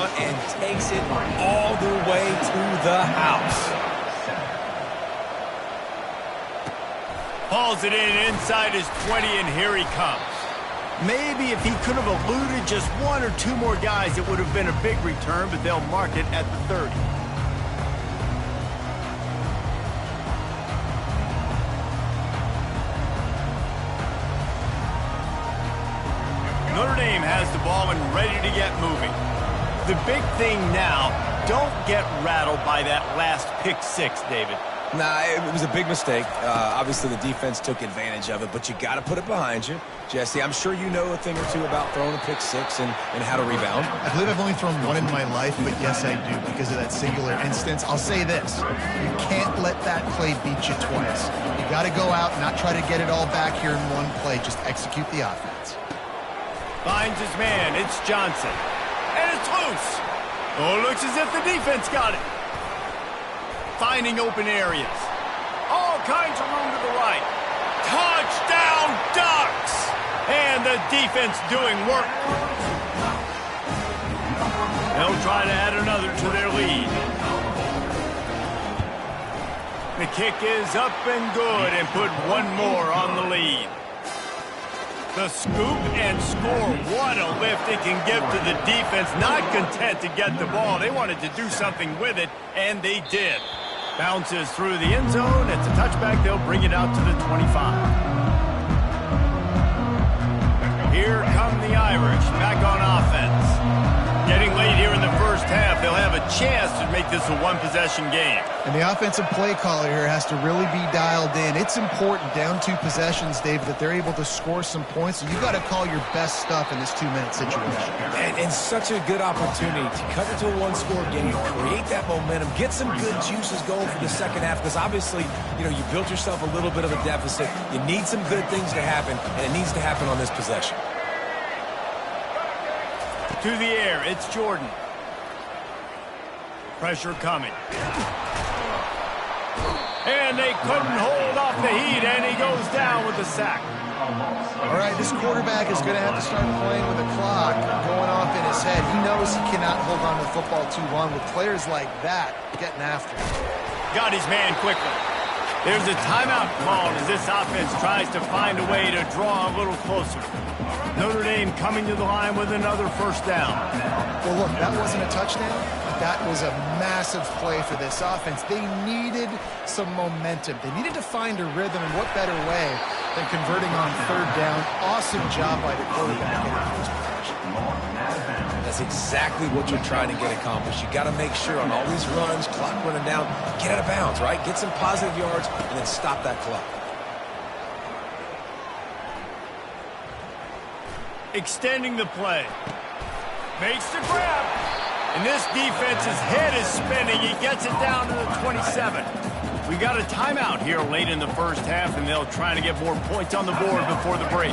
front and takes it all the way to the house. Hauls it in inside his 20, and here he comes. Maybe if he could have eluded just one or two more guys, it would have been a big return, but they'll mark it at the 30. Notre Dame has the ball and ready to get moving. The big thing now, don't get rattled by that last pick six, David. Nah, it was a big mistake. Obviously, the defense took advantage of it, but you got to put it behind you. Jesse, I'm sure you know a thing or two about throwing a pick six and how to rebound. I believe I've only thrown one in my life, but yes, I do because of that singular instance. I'll say this. You can't let that play beat you twice. You got to go out and not try to get it all back here in one play. Just execute the offense. Finds his man. It's Johnson. And it's loose. Oh, looks as if the defense got it. Finding open areas. All kinds of room to the right. Touchdown Ducks! And the defense doing work. They'll try to add another to their lead. The kick is up and good and put one more on the lead. The scoop and score. What a lift it can give to the defense. Not content to get the ball. They wanted to do something with it, and they did. Bounces through the end zone. It's a touchback. They'll bring it out to the 25. Here come the Irish back on offense. Getting late here in the first half, they'll have a chance to make this a one-possession game. And the offensive play caller here has to really be dialed in. It's important down 2 possessions, Dave, that they're able to score some points. So you've got to call your best stuff in this 2-minute situation. And such a good opportunity to cut it to a one-score game, create that momentum, get some good juices going for the second half, because obviously, you know, you built yourself a little bit of a deficit. You need some good things to happen, and it needs to happen on this possession. To the air, it's Jordan. Pressure coming. And they couldn't hold off the heat, and he goes down with the sack. All right, this quarterback is going to have to start playing with a clock going off in his head. He knows he cannot hold on to the football too long with players like that getting after him. Got his man quickly. There's a timeout called as this offense tries to find a way to draw a little closer. Notre Dame coming to the line with another first down. Well, look, that wasn't a touchdown. That was a massive play for this offense. They needed some momentum. They needed to find a rhythm, and what better way than converting on third down. Awesome job by the quarterback getting first possession. That's exactly what you're trying to get accomplished. You got to make sure on all these runs, clock running down, get out of bounds, right? Get some positive yards, and then stop that clock. Extending the play. Makes the grab. And this defense's head is spinning. He gets it down to the 27. We got a timeout here late in the first half, and they'll try to get more points on the board before the break.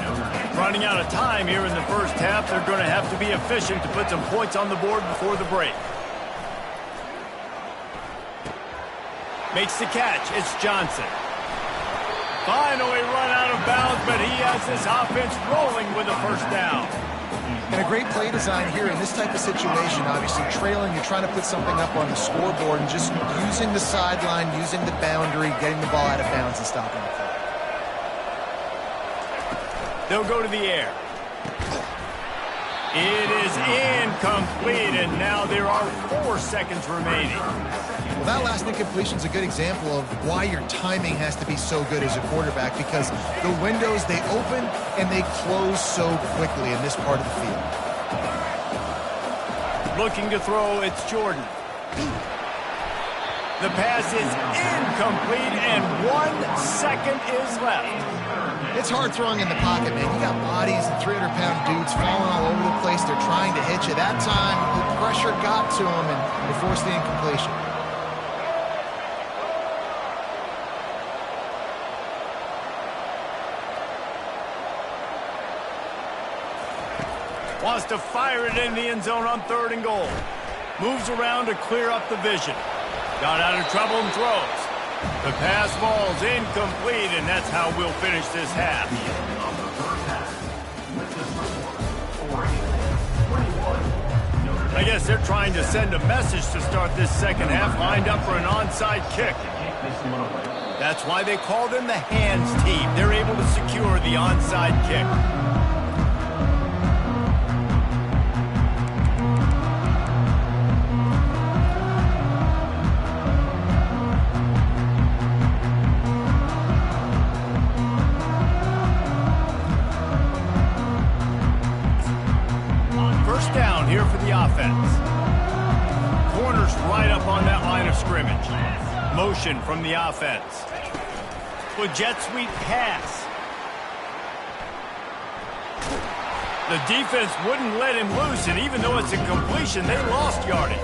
Running out of time here in the first half, they're going to have to be efficient to put some points on the board before the break. Makes the catch. It's Johnson. Finally run out of bounds, but he has this offense rolling with a first down. And a great play design here in this type of situation. Obviously trailing, you're trying to put something up on the scoreboard and just using the sideline, using the boundary, getting the ball out of bounds and stopping the play. They'll go to the air. It is incomplete, and now there are 4 seconds remaining. Well, that last incompletion is a good example of why your timing has to be so good as a quarterback, because the windows, they open and they close so quickly in this part of the field. Looking to throw, it's Jordan. The pass is incomplete, and 1 second is left. It's hard throwing in the pocket, man. You got bodies and 300-pound dudes falling all over the place. They're trying to hit you. That time, the pressure got to them, and they forced the incompletion. Wants to fire it in the end zone on 3rd and goal. Moves around to clear up the vision. Got out of trouble and throws. The pass falls incomplete, and that's how we'll finish this half. I guess they're trying to send a message to start this second half, lined up for an onside kick. That's why they call them the hands team. They're able to secure the onside kick. First down here for the offense. Corners right up on that line of scrimmage. Motion from the offense. With jet sweep pass. The defense wouldn't let him loose, and even though it's a completion, they lost yardage.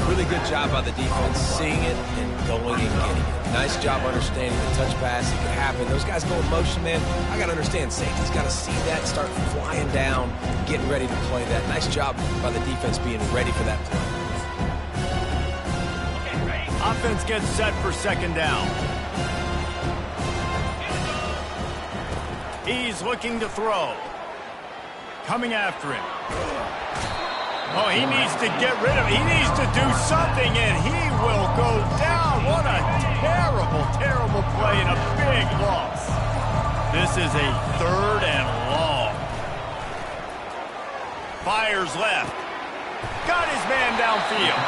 Really good job by the defense, seeing it and going and getting it. Nice job understanding the touch pass. It could happen. Those guys go in motion, man. I got to understand, safety's got to see that, start flying down, getting ready to play that. Nice job by the defense being ready for that play. Offense gets set for second down. He's looking to throw. Coming after him. Oh, he needs to get rid of it. He needs to do something, and he will go down. What a terrible, terrible play and a big loss. This is a 3rd and long. Fires left. Got his man downfield.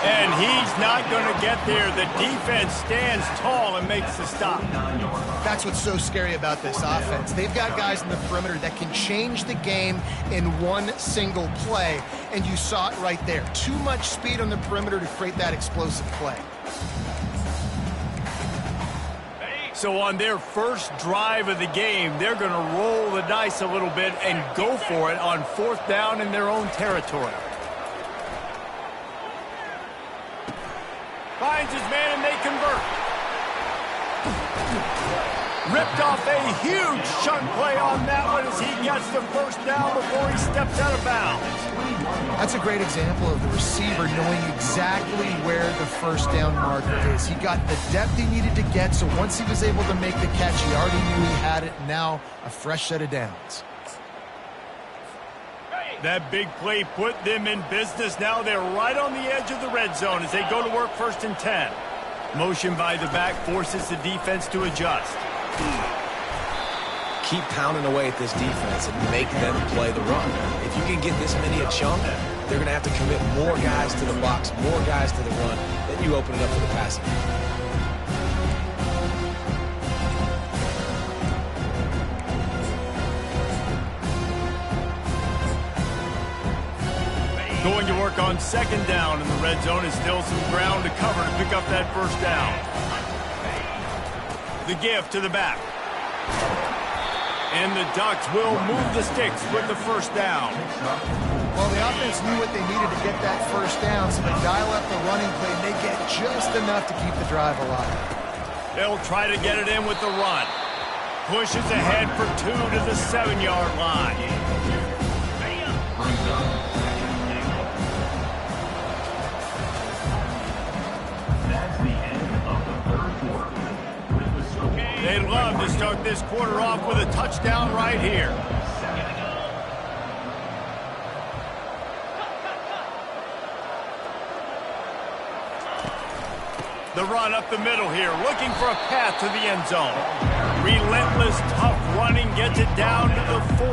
And he's not going to get there. The defense stands tall and makes the stop. That's what's so scary about this offense. They've got guys in the perimeter that can change the game in one single play, and you saw it right there. Too much speed on the perimeter to create that explosive play. So on their first drive of the game, they're going to roll the dice a little bit and go for it on 4th down in their own territory. Finds his man and they convert. Ripped off a huge chunk play on that one as he gets the first down before he steps out of bounds. That's a great example of the receiver knowing exactly where the first down marker is. He got the depth he needed to get, so once he was able to make the catch, he already knew he had it. Now a fresh set of downs. That big play put them in business. Now they're right on the edge of the red zone as they go to work 1st and 10. Motion by the back forces the defense to adjust. Keep pounding away at this defense and make them play the run. If you can get this many a chunk, they're going to have to commit more guys to the box, more guys to the run. Then you open it up for the passing. Going to work on 2nd down in the red zone is still some ground to cover to pick up that first down. The give to the back. And the Ducks will move the sticks with the first down. Well, the offense knew what they needed to get that first down, so they dial up the running play and they get just enough to keep the drive alive. They'll try to get it in with the run. Pushes ahead for 2 to the 7-yard line. They'd love to start this quarter off with a touchdown right here. The run up the middle here, looking for a path to the end zone. Relentless, tough running gets it down to the 4.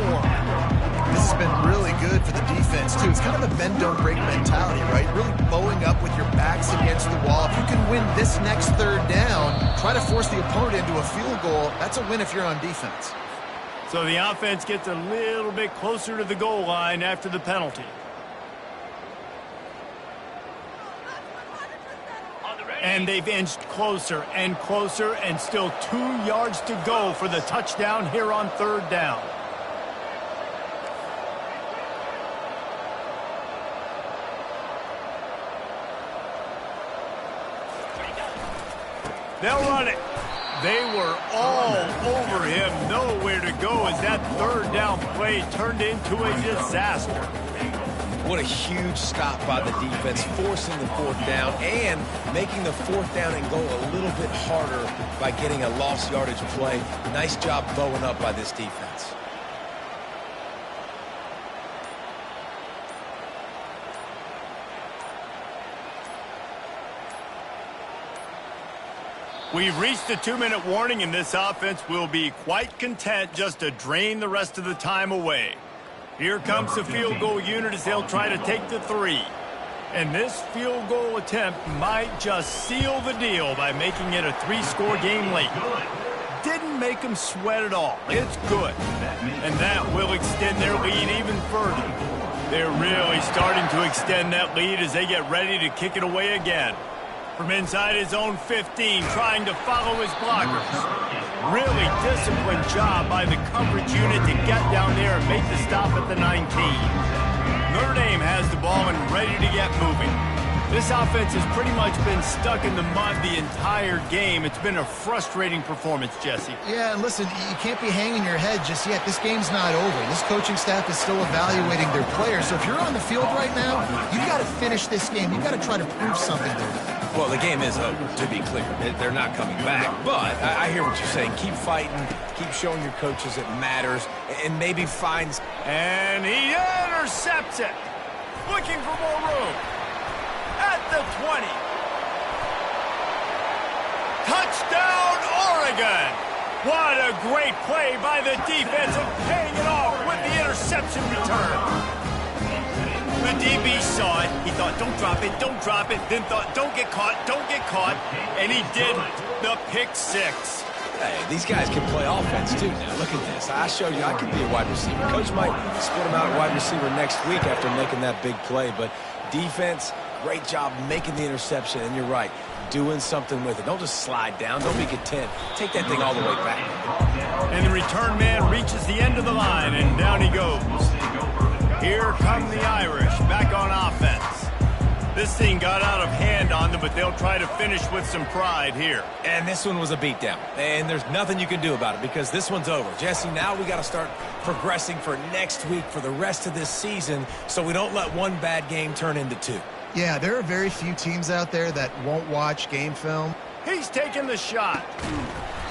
This has been really good for the defense, too. It's kind of a bend-don't-break mentality, right? Really bowing up with your backs against the wall. If you can win this next 3rd down, try to force the opponent into a field goal, that's a win if you're on defense. So the offense gets a little bit closer to the goal line after the penalty. And they've inched closer and closer, and still 2 yards to go for the touchdown here on 3rd down. They'll run it. They were all over him. Nowhere to go as that 3rd down play turned into a disaster. What a huge stop by the defense, forcing the 4th down and making the 4th down and go a little bit harder by getting a lost yardage play. Nice job bowing up by this defense. We've reached the 2-minute warning, and this offense will be quite content just to drain the rest of the time away. Here comes the field goal unit as they'll try to take the 3. And this field goal attempt might just seal the deal by making it a 3-score game late. Didn't make them sweat at all. It's good. And that will extend their lead even further. They're really starting to extend that lead as they get ready to kick it away again. From inside his own 15, trying to follow his blockers. Really disciplined job by the coverage unit to get down there and make the stop at the 19. Notre Dame has the ball and ready to get moving. This offense has pretty much been stuck in the mud the entire game. It's been a frustrating performance, Jesse. Yeah, and listen, you can't be hanging your head just yet. This game's not over. This coaching staff is still evaluating their players. So if you're on the field right now, you've got to finish this game. You've got to try to prove something to them. Well, the game is over, to be clear. They're not coming back. But I hear what you're saying. Keep fighting. Keep showing your coaches it matters. And maybe finds... And he intercepts it. Looking for more room. At the 20. Touchdown, Oregon. What a great play by the defense and paying it off with the interception return. The DB saw it. He thought, don't drop it, don't drop it. Then thought, don't get caught, don't get caught. And he didn't. The pick 6. Hey, these guys can play offense, too. Now, look at this. I showed you I can be a wide receiver. Coach might split him out at wide receiver next week after making that big play. But defense, great job making the interception. And you're right, doing something with it. Don't just slide down. Don't be content. Take that thing all the way back. And the return man reaches the end of the line, and down he goes. Here come the Irish back on offense. This thing got out of hand on them, but they'll try to finish with some pride here. And this one was a beatdown. And there's nothing you can do about it because this one's over. Jesse, now we got to start progressing for next week for the rest of this season so we don't let one bad game turn into 2. Yeah, there are very few teams out there that won't watch game film. He's taking the shot.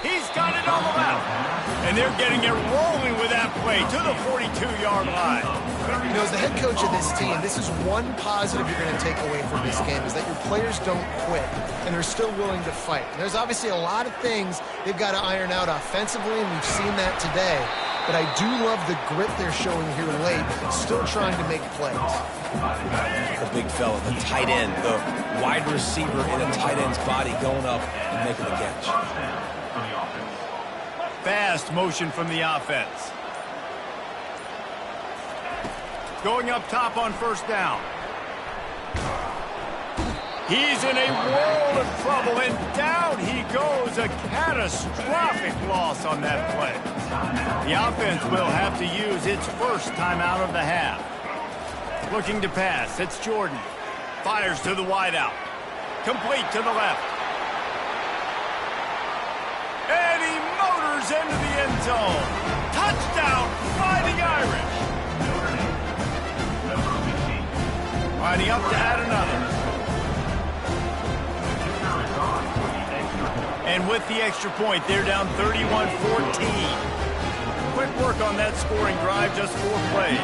He's got it on the left. And they're getting it rolling with that play to the 42-yard line. You know, as the head coach of this team, this is one positive you're going to take away from this game is that your players don't quit and they're still willing to fight. And there's obviously a lot of things they've got to iron out offensively, and we've seen that today. But I do love the grit they're showing here late, still trying to make plays. The big fella, the tight end, the wide receiver in a tight end's body going up and making the catch. Fast motion from the offense. Going up top on first down. He's in a world of trouble, and down he goes. A catastrophic loss on that play. The offense will have to use its first timeout of the half. Looking to pass. It's Jordan. Fires to the wideout. Complete to the left. And he motors into the end zone. Touchdown, Fighting Irish. Lining up to add another. And with the extra point, they're down 31-14. Quick work on that scoring drive, just 4 plays.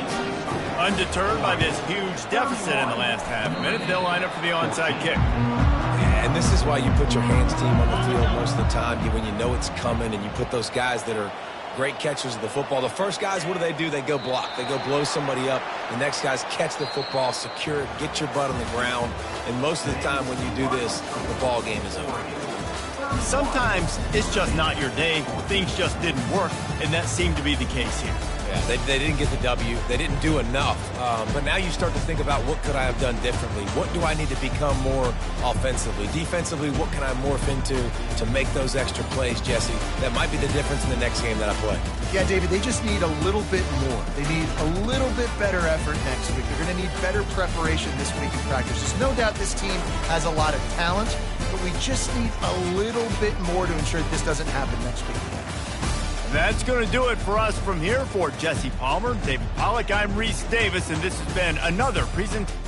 Undeterred by this huge deficit in the last half minute, they'll line up for the onside kick. And this is why you put your hands team on the field most of the time when you know it's coming, and you put those guys that are great catchers of the football. The first guys, what do? They go block. They go blow somebody up. The next guys catch the football, secure it, get your butt on the ground. And most of the time when you do this, the ball game is over. Sometimes it's just not your day. Things just didn't work, and that seemed to be the case here. Yeah, they didn't get the W. They didn't do enough. But now you start to think about what could I have done differently? What do I need to become more offensively? Defensively, what can I morph into to make those extra plays, Jesse? That might be the difference in the next game that I play. Yeah, David, they just need a little bit more. They need a little bit better effort next week. They're going to need better preparation this week in practice. There's no doubt this team has a lot of talent, but we just need a little bit more to ensure that this doesn't happen next week. That's going to do it for us from here. For Jesse Palmer, David Pollack, I'm Reese Davis, and this has been another presentation.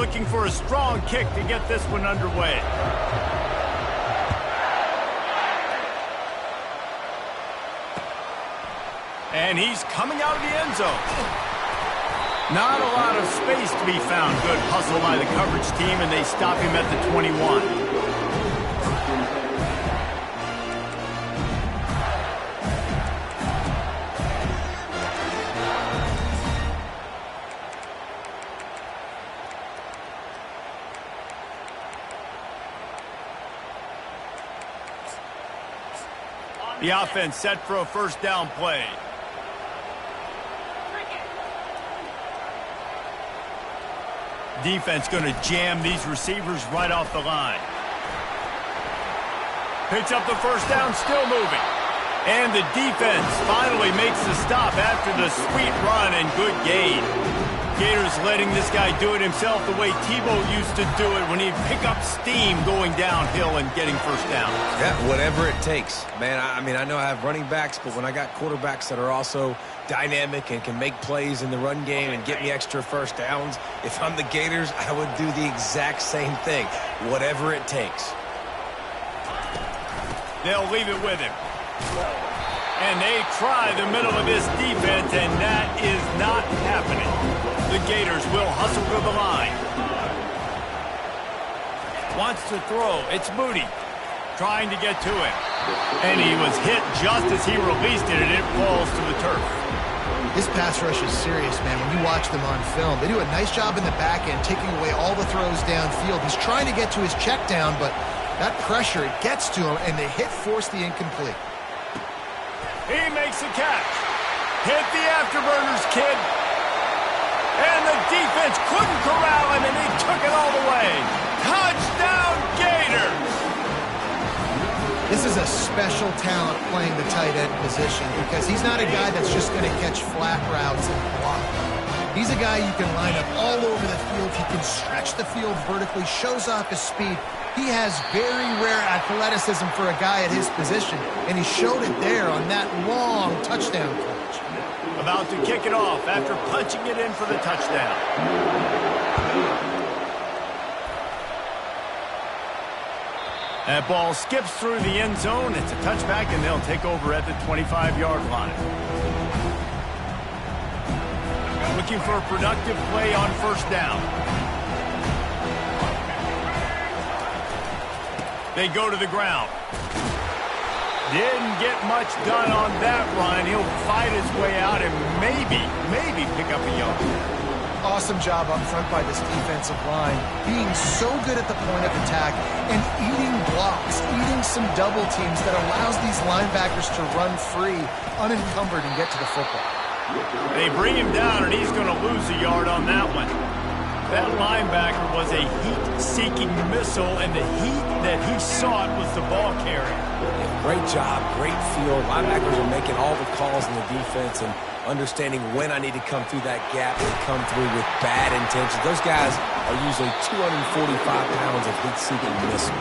looking for a strong kick to get this one underway. And he's coming out of the end zone. Not a lot of space to be found. Good hustle by the coverage team, and they stop him at the 21. The offense set for a first down play. Defense going to jam these receivers right off the line. Picks up the first down, still moving. And the defense finally makes the stop after the sweet run and good gain. Gators letting this guy do it himself the way Tebow used to do it when he'd pick up steam going downhill and getting first down. Yeah, whatever it takes. Man, I know I have running backs, but when I got quarterbacks that are also dynamic and can make plays in the run game and get me extra first downs, if I'm the Gators, I would do the exact same thing. Whatever it takes. They'll leave it with him. And they try the middle of this defense, and that is not happening. The Gators will hustle to the line. Wants to throw. It's Moody trying to get to it. And he was hit just as he released it, and it falls to the turf. This pass rush is serious, man. When you watch them on film, they do a nice job in the back end, taking away all the throws downfield. He's trying to get to his check down, but that pressure, it gets to him, and the hit forced the incomplete. He makes a catch. Hit the afterburners, kid. And the defense couldn't corral him, and he took it all the way. Touchdown, Gators! This is a special talent playing the tight end position because he's not a guy that's just going to catch flat routes and block. He's a guy you can line up all over the field. He can stretch the field vertically, shows off his speed. He has very rare athleticism for a guy at his position, and he showed it there on that long touchdown catch. About to kick it off after punching it in for the touchdown. That ball skips through the end zone. It's a touchback, and they'll take over at the 25-yard line. Looking for a productive play on first down. They go to the ground. Didn't get much done on that run. He'll fight his way out and maybe pick up a yard. Awesome job up front by this defensive line, being so good at the point of attack and eating blocks, eating some double teams that allows these linebackers to run free, unencumbered, and get to the football. They bring him down, and he's going to lose a yard on that one. That linebacker was a heat-seeking missile, and the heat that he sought was the ball carrier. Yeah, great job, great feel. Linebackers are making all the calls in the defense and understanding when I need to come through that gap and come through with bad intentions. Those guys are usually 245 pounds of heat-seeking missile.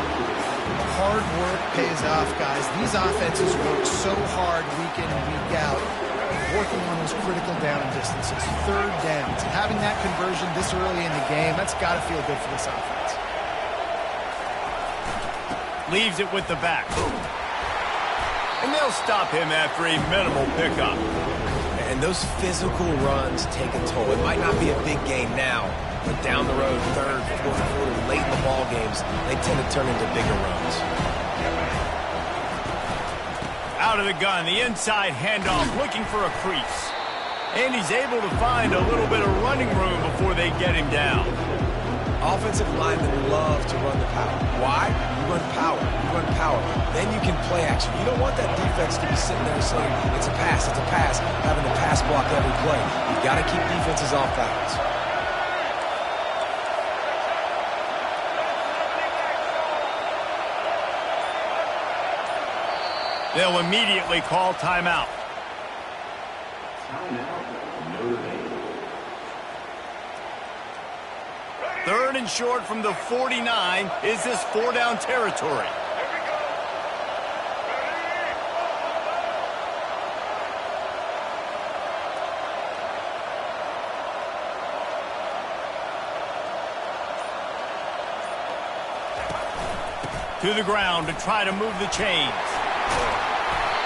Hard work pays off, guys. These offenses work so hard week in and week out, working on those critical down distances, third downs. And having that conversion this early in the game, that's got to feel good for this offense. Leaves it with the back. And they'll stop him after a minimal pickup. And those physical runs take a toll. It might not be a big game now, but down the road, third, fourth quarter, late in the ball games, they tend to turn into bigger runs. Out of the gun, the inside handoff, looking for a crease. And he's able to find a little bit of running room before they get him down. Offensive linemen love to run the power. Why? You run power. You run power. Then you can play action. You don't want that defense to be sitting there saying, it's a pass, having to pass block every play. You've got to keep defenses off balance. They'll immediately call timeout. Third and short from the 49. Is this four-down territory? To the ground to try to move the chains.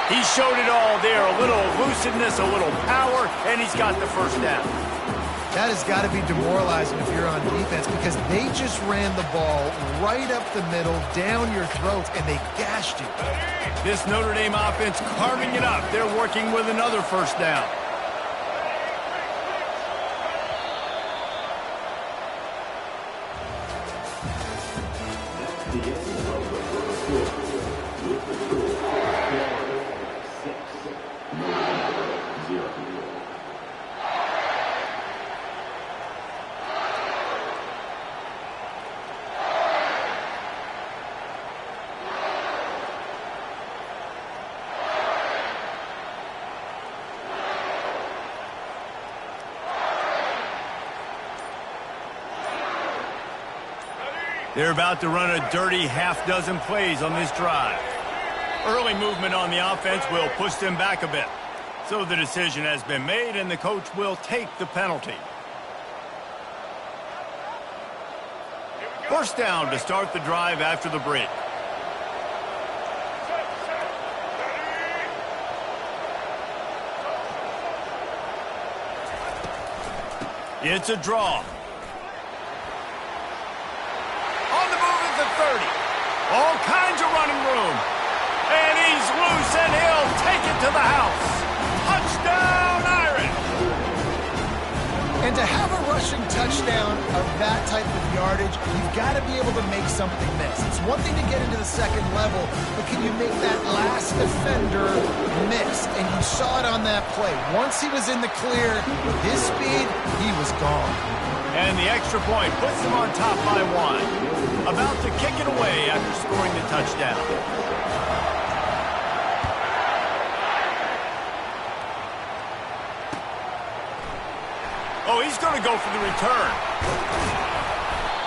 He showed it all there. A little elusiveness, a little power, and he's got the first down. That has got to be demoralizing if you're on defense because they just ran the ball right up the middle, down your throats, and they gashed you. This Notre Dame offense carving it up. They're working with another first down. They're about to run a dirty half-dozen plays on this drive. Early movement on the offense will push them back a bit. So the decision has been made, and the coach will take the penalty. First down to start the drive after the break. It's a draw. On the move at the 30. All kinds of running room. And he's loose, and he'll take it to the house. Touchdown, Irish! And to have a rushing touchdown of that type of yardage, you've got to be able to make something miss. It's one thing to get into the second level, but can you make that last defender miss? And you saw it on that play. Once he was in the clear, with his speed, he was gone. And the extra point puts them on top by one. About to kick it away after scoring the touchdown. Oh, he's going to go for the return.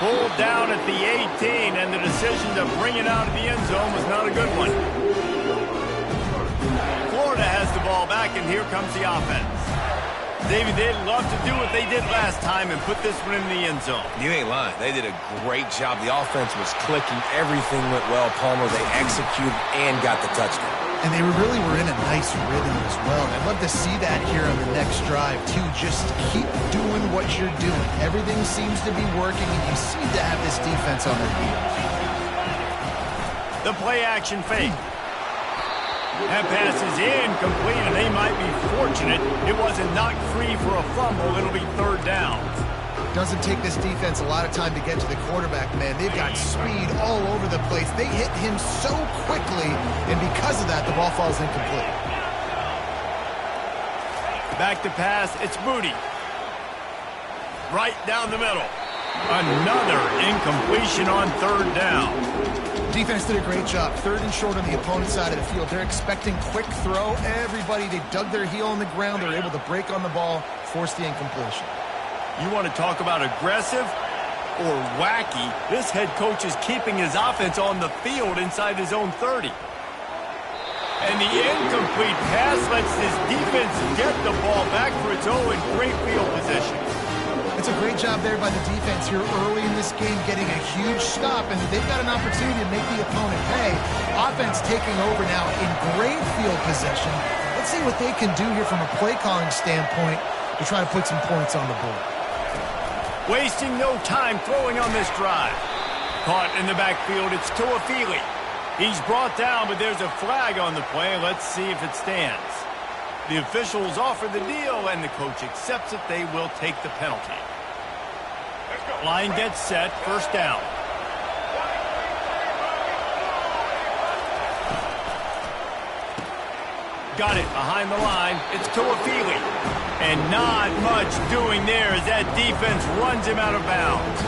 Pulled down at the 18, and the decision to bring it out of the end zone was not a good one. Florida has the ball back, and here comes the offense. Davey, they'd love to do what they did last time and put this one in the end zone. You ain't lying. They did a great job. The offense was clicking. Everything went well. Palmer, they executed and got the touchdown. And they really were in a nice rhythm as well. And I'd love to see that here on the next drive, too. Just keep doing what you're doing. Everything seems to be working, and you seem to have this defense on their heels. The play-action fake. That pass is incomplete, and they might be fortunate it wasn't knocked free for a fumble. It'll be third down. Doesn't take this defense a lot of time to get to the quarterback, man. They've got speed all over the place. They hit him so quickly, and because of that, the ball falls incomplete. Back to pass, it's Moody. Right down the middle. Another incompletion on third down. Defense did a great job. Third and short on the opponent's side of the field. They're expecting quick throw. Everybody, they dug their heel on the ground. They're able to break on the ball, force the incompletion. You want to talk about aggressive or wacky? This head coach is keeping his offense on the field inside his own 30. And the incomplete pass lets this defense get the ball back for its own in great field position. It's a great job there by the defense here early in this game, getting a huge stop, and they've got an opportunity to make the opponent pay. Offense taking over now in great field possession. Let's see what they can do here from a play calling standpoint to try to put some points on the board. Wasting no time throwing on this drive. Caught in the backfield, it's Tuafili. He's brought down, but there's a flag on the play. Let's see if it stands. The officials offer the deal, and the coach accepts it. They will take the penalty. Line gets set, first down. Got it behind the line. It's Tuafili. And not much doing there as that defense runs him out of bounds.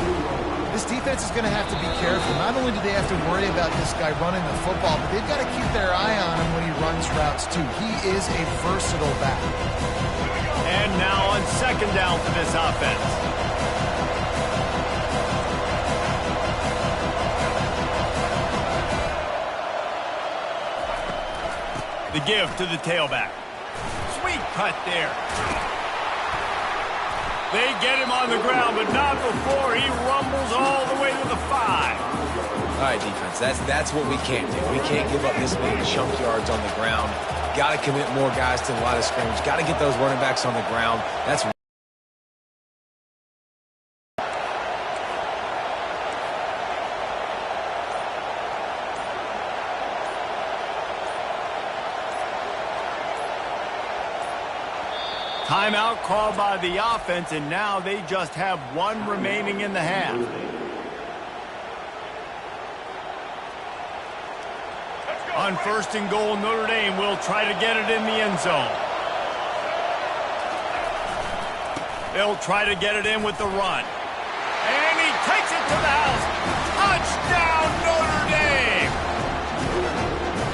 This defense is going to have to be careful. Not only do they have to worry about this guy running the football, but they've got to keep their eye on him when he runs routes, too. He is a versatile back. And now on second down for this offense. The give to the tailback. Sweet cut there. They get him on the ground, but not before he rumbles all the way to the 5. right, defense. That's what we can't do. We can't give up this many chunk yards on the ground. Got to commit more guys to the line of scrimmage. Got to get those running backs on the ground. That's timeout called by the offense, and now they just have one remaining in the half. On 1st and goal, Notre Dame will try to get it in the end zone. They'll try to get it in with the run. And he takes it to the house. Touchdown, Notre Dame!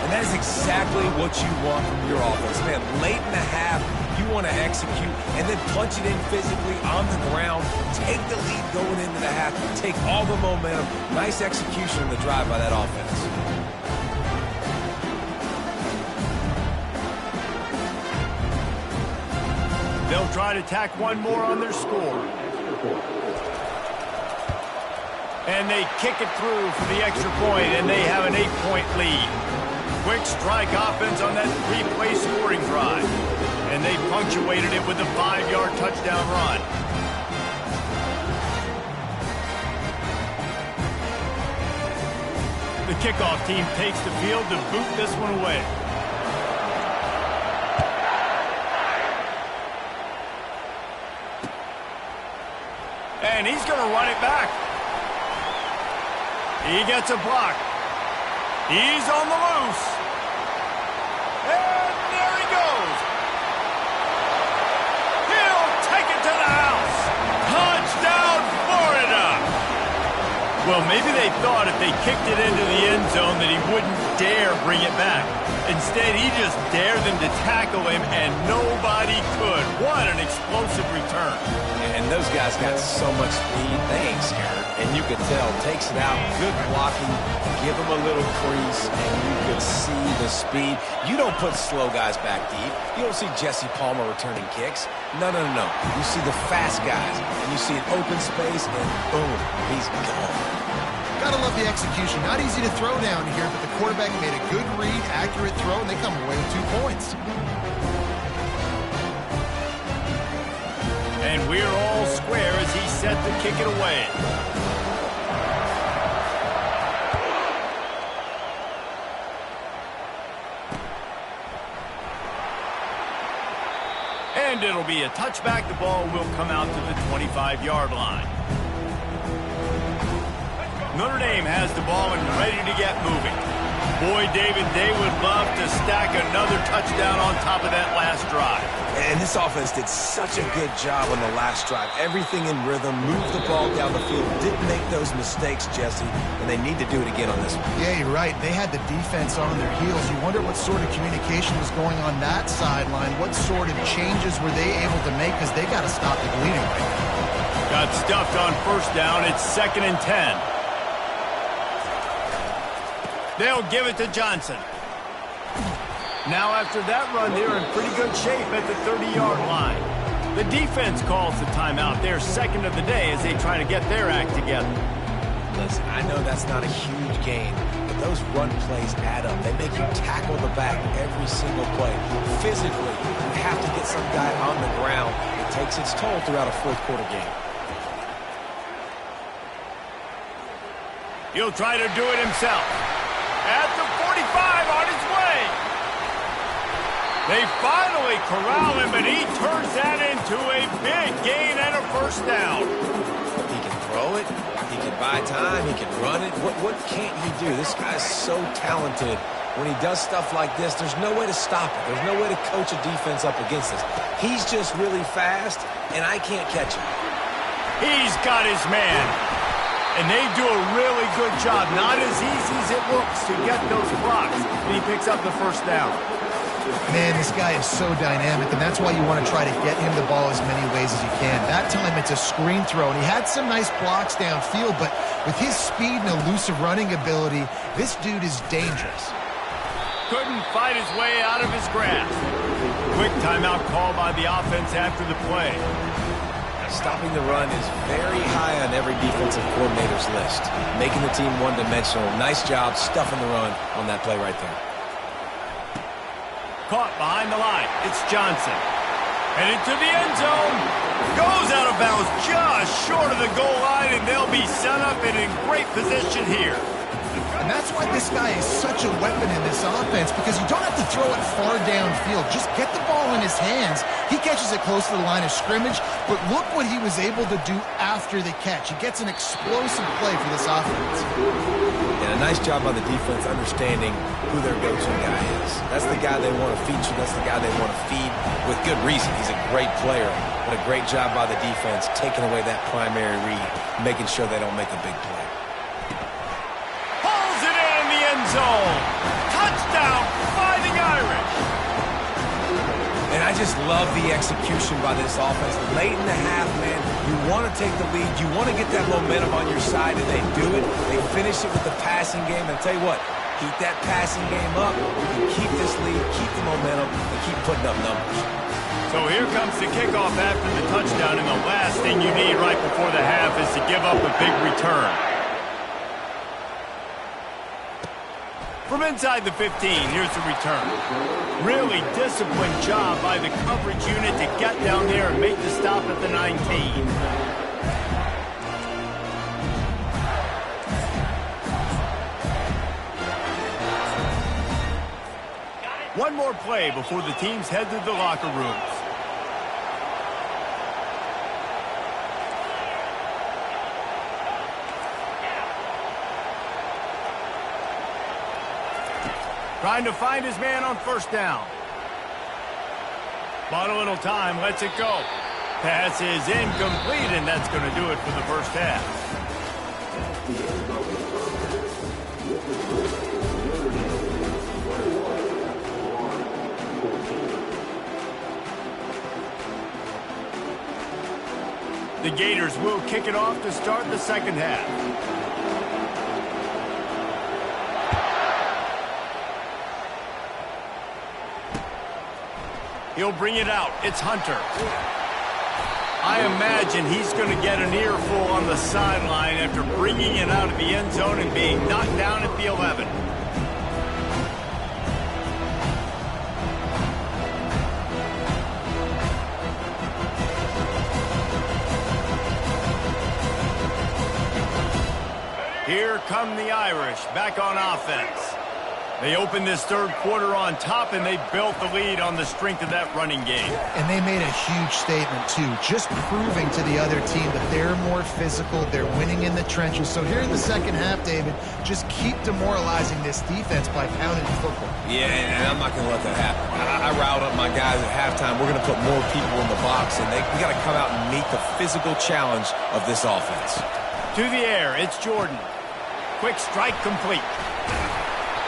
And that is exactly what you want from your offense. Man, late in the half, you want to execute and then punch it in physically on the ground. Take the lead going into the half. Take all the momentum. Nice execution in the drive by that offense. They'll try to tack one more on their score. And they kick it through for the extra point, and they have an 8-point lead. Quick strike offense on that 3-play scoring drive. And they punctuated it with a 5-yard touchdown run. The kickoff team takes the field to boot this one away. And he's going to run it back. He gets a block. He's on the loose. And there he goes. He'll take it to the house. Touchdown, Florida. Well, maybe they thought if they kicked it into the end zone that he wouldn't dare bring it back. Instead, he just dared them to tackle him, and nobody could. What an explosive return. And those guys got so much speed, they ain't scared. And you could tell, takes it out, good blocking, give them a little crease, and you could see the speed. You don't put slow guys back deep. You don't see Jesse Palmer returning kicks. No. You see the fast guys, and you see an open space, and boom, he's gone. Gotta love the execution. Not easy to throw down here, but the quarterback made a good read, accurate throw, and they come away with 2 points. And we're all square as he's set to kick it away. And it'll be a touchback. The ball will come out to the 25-yard line. Notre Dame has the ball and ready to get moving. Boy, David, they would love to stack another touchdown on top of that last drive. And this offense did such a good job on the last drive. Everything in rhythm, moved the ball down the field, didn't make those mistakes, Jesse, and they need to do it again on this one. Yeah, you're right. They had the defense on their heels. You wonder what sort of communication was going on that sideline. What sort of changes were they able to make, because they got to stop the bleeding right now. Got stuffed on 1st down. It's 2nd and 10. They'll give it to Johnson. Now after that run, they're in pretty good shape at the 30-yard line. The defense calls the timeout. They're 2nd of the day as they try to get their act together. Listen, I know that's not a huge gain, but those run plays add up. They make you tackle the back every single play. Physically, you have to get some guy on the ground. It takes its toll throughout a 4th quarter game. He'll try to do it himself. At the 45, on his way. They finally corral him, but he turns that into a big gain and a 1st down. He can throw it. He can buy time. He can run it. What can't he do? This guy's so talented. When he does stuff like this, there's no way to stop it. There's no way to coach a defense up against this. He's just really fast, and I can't catch him. He's got his man. And they do a really good job. Not as easy as it looks to get those blocks. And he picks up the 1st down. Man, this guy is so dynamic, and that's why you want to try to get him the ball as many ways as you can. That time it's a screen throw, and he had some nice blocks downfield, but with his speed and elusive running ability, this dude is dangerous. Couldn't fight his way out of his grasp. Quick timeout call by the offense after the play. Stopping the run is very high on every defensive coordinator's list. Making the team one-dimensional. Nice job stuffing the run on that play right there. Caught behind the line. It's Johnson. Headed to the end zone. Goes out of bounds just short of the goal line, and they'll be set up and in great position here. And that's why this guy is such a weapon in this offense, because you don't have to throw it far downfield. Just get the ball in his hands. He catches it close to the line of scrimmage, but look what he was able to do after the catch. He gets an explosive play for this offense. And a nice job by the defense understanding who their go-to guy is. That's the guy they want to feature. That's the guy they want to feed with good reason. He's a great player, but a great job by the defense taking away that primary read, making sure they don't make a big play. Pulls it in the end zone. Touchdown, Fighting Irish. And I just love the execution by this offense. Late in the half, man, you want to take the lead. You want to get that momentum on your side, and they do it. They finish it with the passing game. And I'll tell you what, keep that passing game up. You can keep this lead, keep the momentum, and keep putting up numbers. So here comes the kickoff after the touchdown, and the last thing you need right before the half is to give up a big return. From inside the 15, here's the return. Really disciplined job by the coverage unit to get down there and make the stop at the 19. One more play before the teams head to the locker rooms. Trying to find his man on first down. Bought a little time, lets it go. Pass is incomplete, and that's going to do it for the first half. The Gators will kick it off to start the second half. He'll bring it out. It's Hunter. I imagine he's going to get an earful on the sideline after bringing it out of the end zone and being knocked down at the 11. Here come the Irish back on offense. They opened this third quarter on top, and they built the lead on the strength of that running game. And they made a huge statement, too, just proving to the other team that they're more physical, they're winning in the trenches. So here in the second half, David, just keep demoralizing this defense by pounding the football. Yeah, and I'm not going to let that happen. I riled up my guys at halftime. We're going to put more people in the box, and we got to come out and meet the physical challenge of this offense. To the air, it's Jordan. Quick strike complete.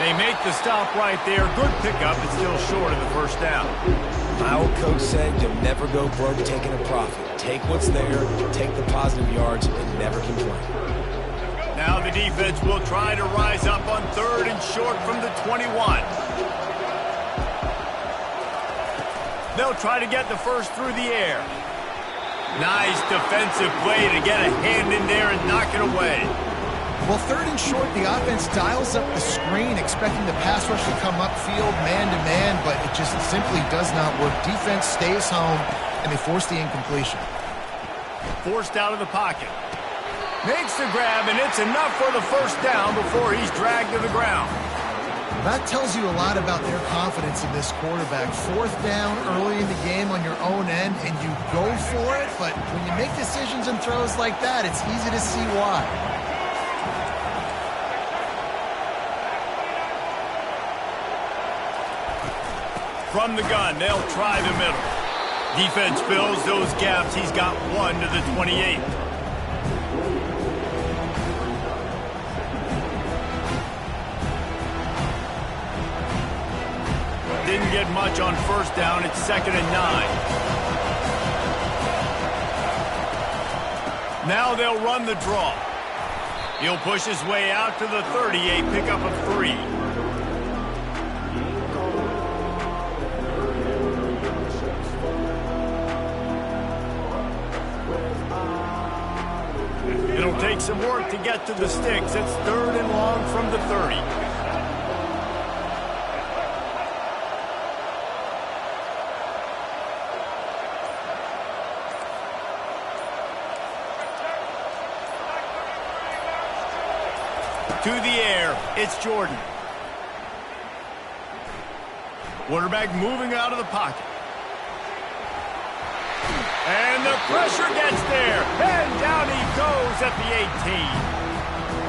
They make the stop right there. Good pickup. It's still short of the first down. My old coach said you'll never go broke taking a profit. Take what's there, take the positive yards, and never complain. Now the defense will try to rise up on third and short from the 21. They'll try to get the first through the air. Nice defensive play to get a hand in there and knock it away. Well, third and short, the offense dials up the screen, expecting the pass rush to come upfield man-to-man, but it just simply does not work. Defense stays home, and they force the incompletion. Forced out of the pocket. Makes the grab, and it's enough for the first down before he's dragged to the ground. That tells you a lot about their confidence in this quarterback. Fourth down early in the game on your own end, and you go for it, but when you make decisions and throws like that, it's easy to see why. From the gun, they'll try the middle. Defense fills those gaps. He's got one to the 28. Didn't get much on first down. It's 2nd and 9. Now they'll run the draw. He'll push his way out to the 38, pickup of 3. take some work to get to the sticks. It's 3rd and long from the 30. To the air, it's Jordan. Quarterback moving out of the pocket. And the pressure gets there. And down he goes at the 18.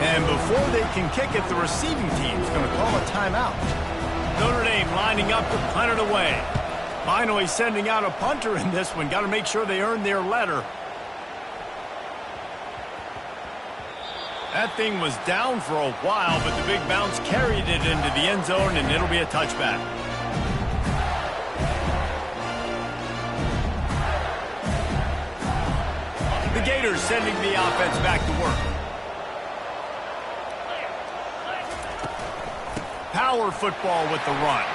And before they can kick it, the receiving team's going to call a timeout. Notre Dame lining up to punt it away. Finally sending out a punter in this one. Got to make sure they earn their letter. That thing was down for a while, but the big bounce carried it into the end zone, and it'll be a touchback. The Gators sending the offense back to work. Power football with the run.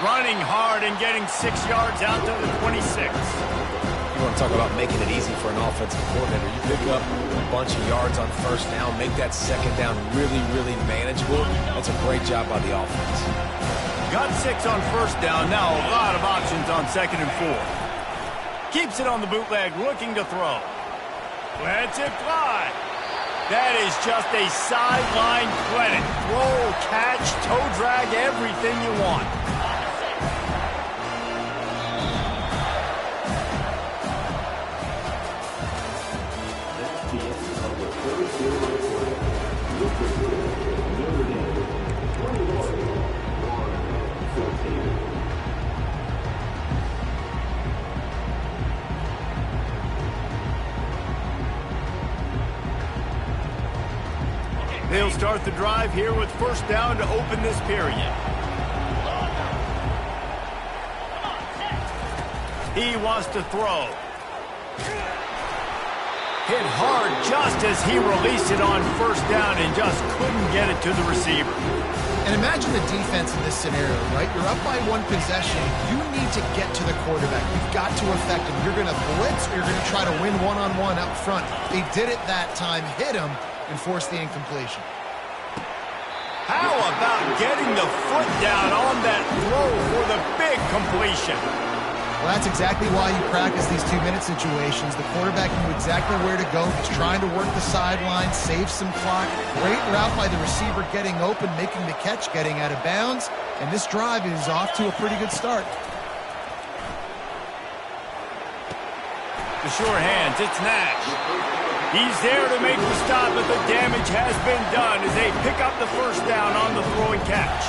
Running hard and getting 6 yards out to the 26. You want to talk about making it easy for an offensive coordinator. You pick up a bunch of yards on 1st down, make that 2nd down really, really manageable. That's a great job by the offense. Got 6 on 1st down. Now a lot of options on 2nd and 4. Keeps it on the bootleg, looking to throw. Lets it fly. That is just a sideline credit. Throw, catch, toe drag, everything you want. They'll start the drive here with 1st down to open this period. He wants to throw. Hit hard just as he released it on 1st down and just couldn't get it to the receiver. And imagine the defense in this scenario, right? You're up by 1 possession. You need to get to the quarterback. You've got to affect him. You're going to blitz or you're going to try to win one-on-one up front. They did it that time, hit him, and force the incompletion. How about getting the foot down on that throw for the big completion? Well, that's exactly why you practice these 2-minute situations. The quarterback knew exactly where to go. He's trying to work the sideline, save some clock. Great route by the receiver getting open, making the catch, getting out of bounds. And this drive is off to a pretty good start. The sure hands, it's Nash. He's there to make the stop, but the damage has been done as they pick up the 1st down on the throw and catch.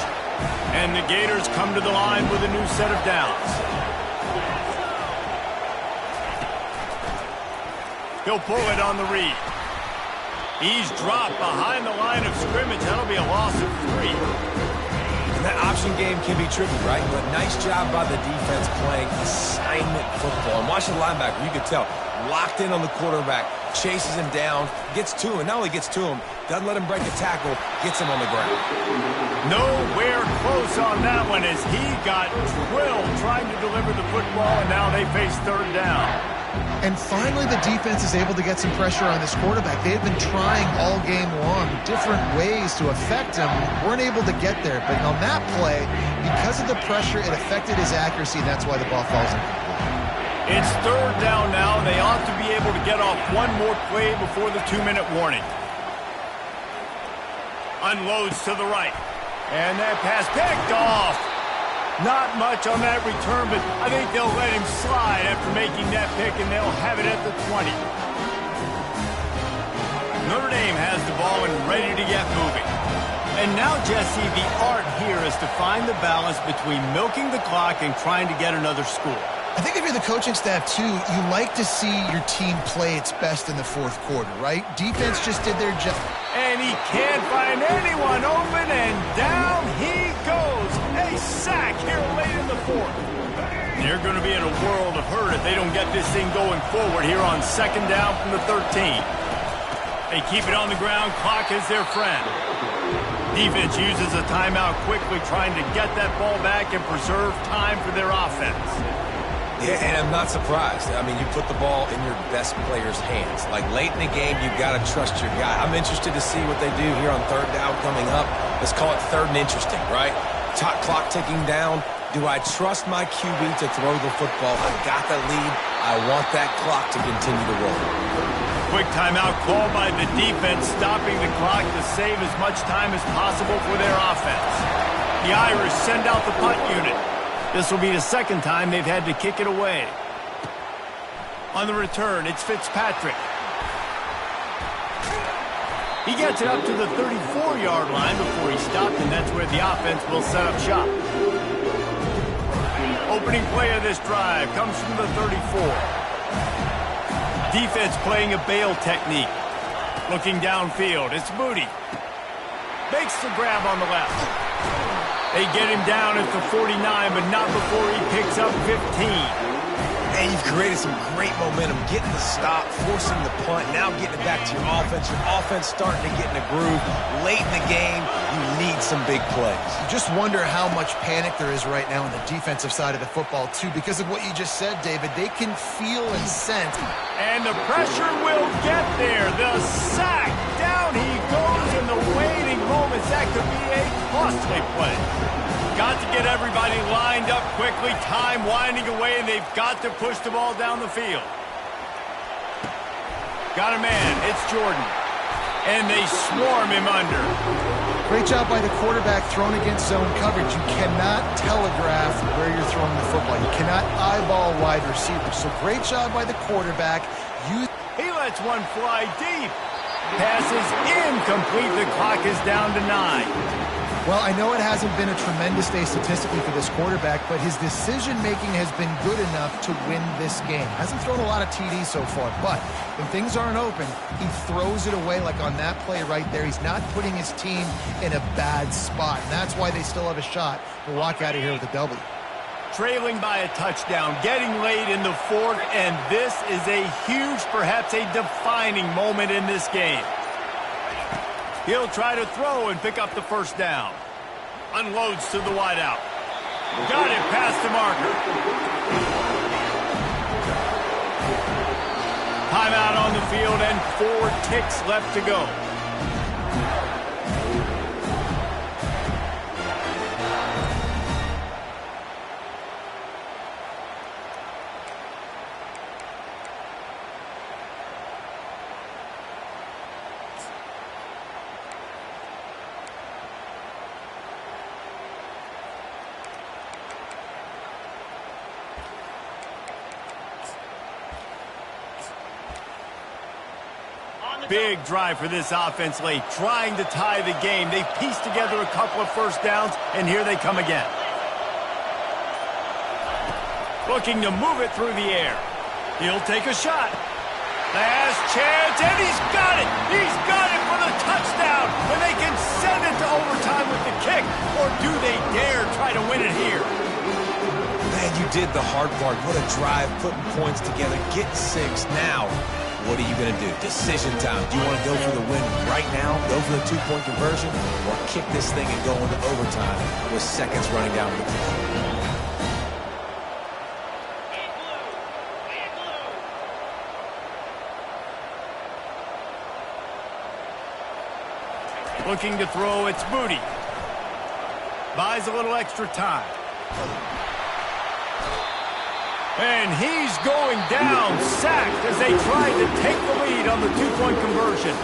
And the Gators come to the line with a new set of downs. He'll pull it on the read. He's dropped behind the line of scrimmage. That'll be a loss of 3. And that option game can be tricky, right? But nice job by the defense playing assignment football. And watch the linebacker, you could tell, locked in on the quarterback, chases him down, gets to him. Not only gets to him, doesn't let him break a tackle, gets him on the ground. Nowhere close on that one as he got drilled trying to deliver the football, and now they face 3rd down. And finally, the defense is able to get some pressure on this quarterback. They had been trying all game long different ways to affect him. Weren't able to get there. But on that play, because of the pressure, it affected his accuracy, and that's why the ball falls incomplete. It's 3rd down now. They ought to be able to get off one more play before the 2-minute warning. Unloads to the right. And that pass picked off. Not much on that return, but I think they'll let him slide after making that pick, and they'll have it at the 20. Notre Dame has the ball and ready to get moving. And now, Jesse, the art here is to find the balance between milking the clock and trying to get another score. I think if you're the coaching staff, too, you like to see your team play its best in the 4th quarter, right? Defense just did their job. And he can't find anyone open, and down he goes. A sack here late in the 4th. They're going to be in a world of hurt if they don't get this thing going forward here on 2nd down from the 13. They keep it on the ground. Clock is their friend. Defense uses a timeout quickly, trying to get that ball back and preserve time for their offense. Yeah, and I'm not surprised. I mean, you put the ball in your best player's hands. Like, late in the game, you've got to trust your guy. I'm interested to see what they do here on third down coming up. Let's call it third and interesting, right? Clock ticking down. Do I trust my QB to throw the football? I've got the lead. I want that clock to continue to roll. Quick timeout called by the defense, stopping the clock to save as much time as possible for their offense. The Irish send out the punt unit. This will be the second time they've had to kick it away. On the return, it's Fitzpatrick. He gets it up to the 34-yard line before he stopped, and that's where the offense will set up shop. Opening play of this drive comes from the 34. Defense playing a bail technique. Looking downfield, it's Moody. Makes the grab on the left. They get him down at the 49, but not before he picks up 15. And you've created some great momentum, getting the stop, forcing the punt, now getting it back to your offense. Your offense starting to get in a groove. Late in the game, you need some big plays. You just wonder how much panic there is right now on the defensive side of the football, too, because of what you just said, David. They can feel and sense. And the pressure will get there. The sack. Down he goes in the waiting moments. That could be a costly play. Got to get everybody lined up quickly. Time winding away, and they've got to push the ball down the field. Got a man. It's Jordan. And they swarm him under. Great job by the quarterback thrown against zone coverage. You cannot telegraph where you're throwing the football. You cannot eyeball wide receivers. So great job by the quarterback. He lets one fly deep. Pass is incomplete. The clock is down to 9. Well, I know it hasn't been a tremendous day statistically for this quarterback, but his decision-making has been good enough to win this game. Hasn't thrown a lot of TDs so far, but when things aren't open, he throws it away like on that play right there. He's not putting his team in a bad spot, and that's why they still have a shot to walk out of here with a W. Trailing by a touchdown, getting late in the fourth, and this is a huge, perhaps a defining moment in this game. He'll try to throw and pick up the first down. Unloads to the wideout. Got it past the marker. Timeout on the field and 4 ticks left to go. Big drive for this offense late, trying to tie the game. They pieced together a couple of first downs, and here they come again. Looking to move it through the air. He'll take a shot. Last chance, and he's got it! He's got it for the touchdown! And they can send it to overtime with the kick, or do they dare try to win it here? Man, you did the hard part. What a drive, putting points together, getting 6 now. What are you going to do? Decision time. Do you want to go for the win right now, go for the 2-point conversion, or kick this thing and go into overtime with seconds running down the clock? Looking to throw, it's Moody. Buys a little extra time. And he's going down, sacked as they tried to take the lead on the 2-point conversion.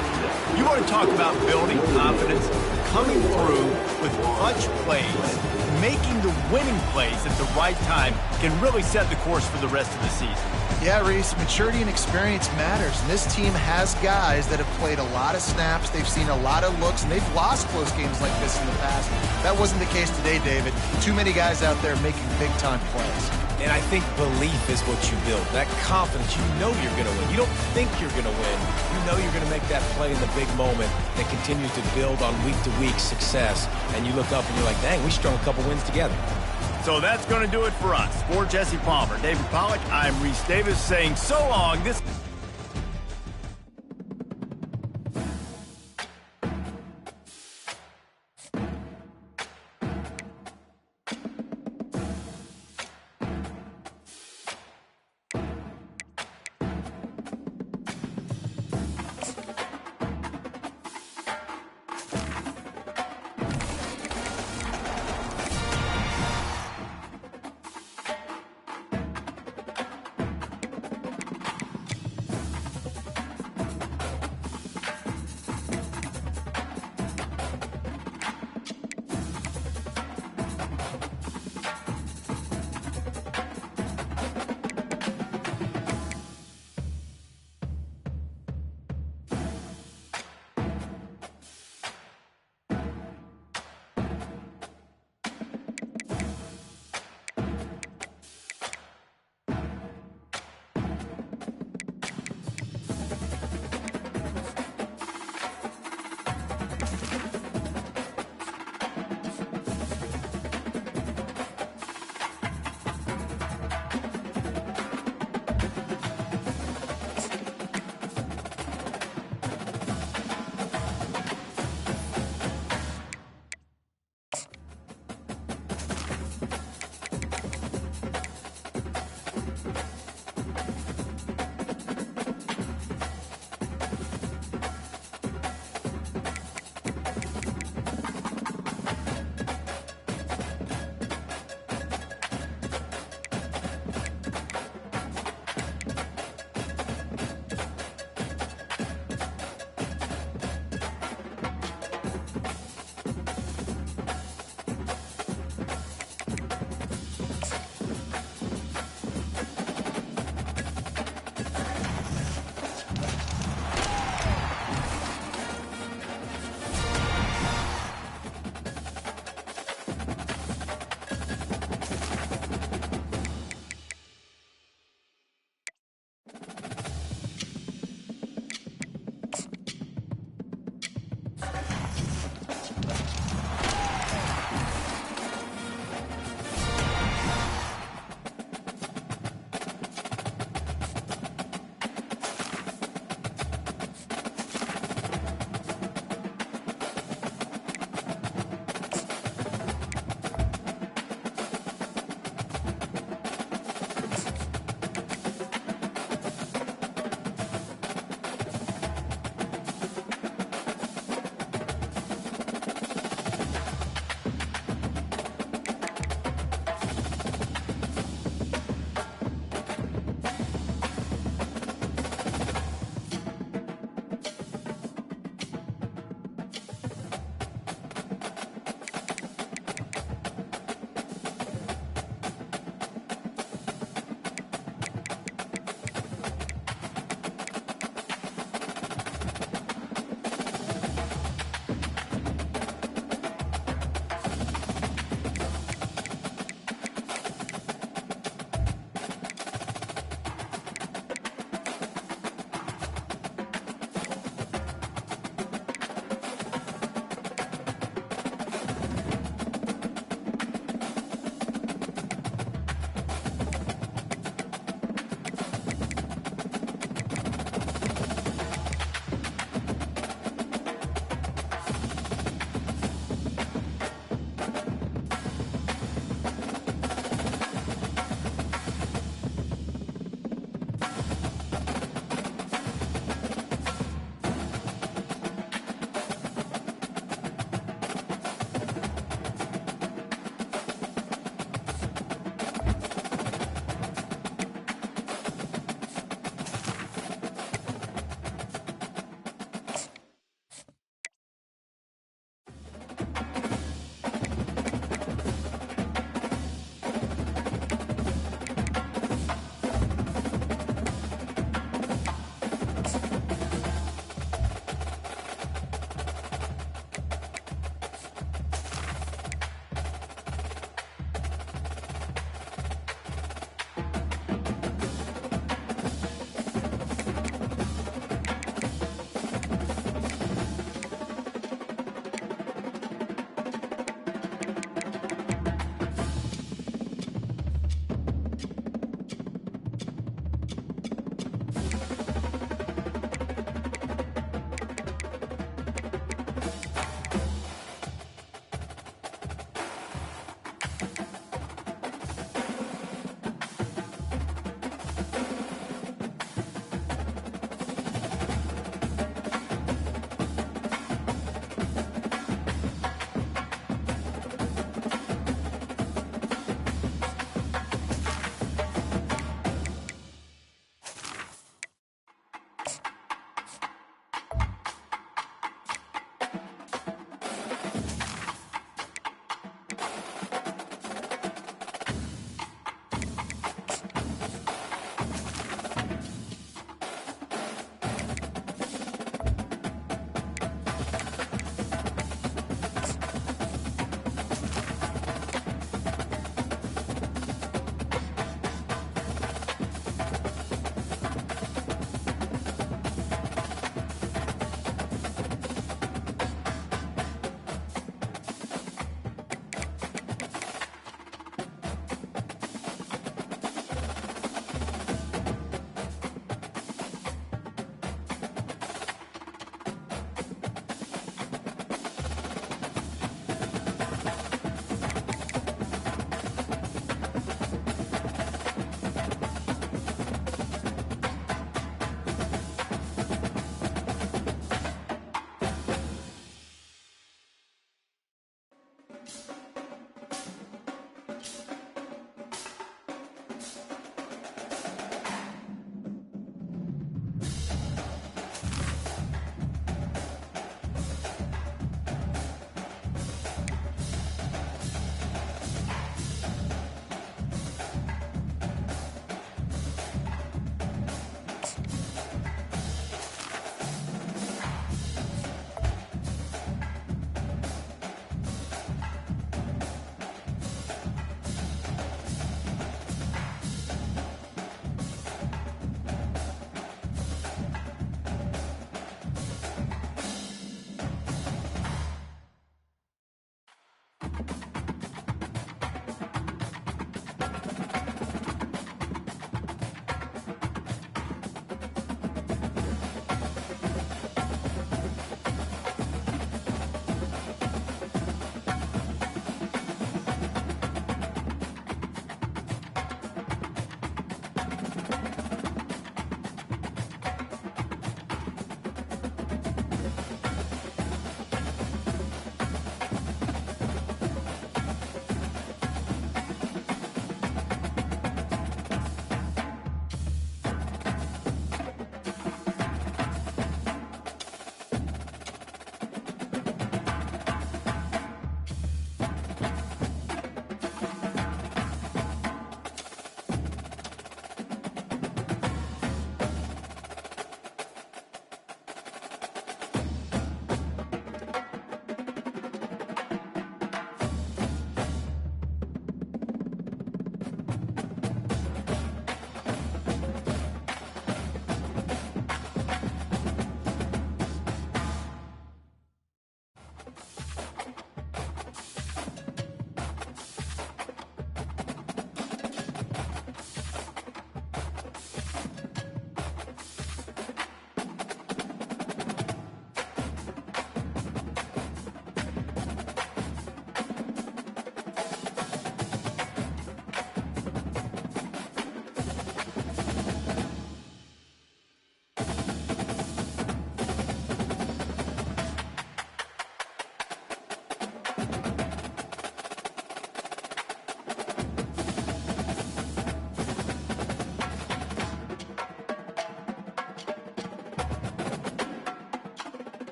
You want to talk about building confidence, coming through with clutch plays, making the winning plays at the right time can really set the course for the rest of the season. Yeah, Reese, maturity and experience matters. And this team has guys that have played a lot of snaps. They've seen a lot of looks, and they've lost close games like this in the past. That wasn't the case today, David. Too many guys out there making big-time plays. And I think belief is what you build. That confidence, you know you're going to win. You don't think you're going to win. You know you're going to make that play in the big moment that continues to build on week-to-week success. And you look up and you're like, dang, we strung a couple wins together. So that's going to do it for us. For Jesse Palmer, David Pollack, I'm Reese Davis saying so long. This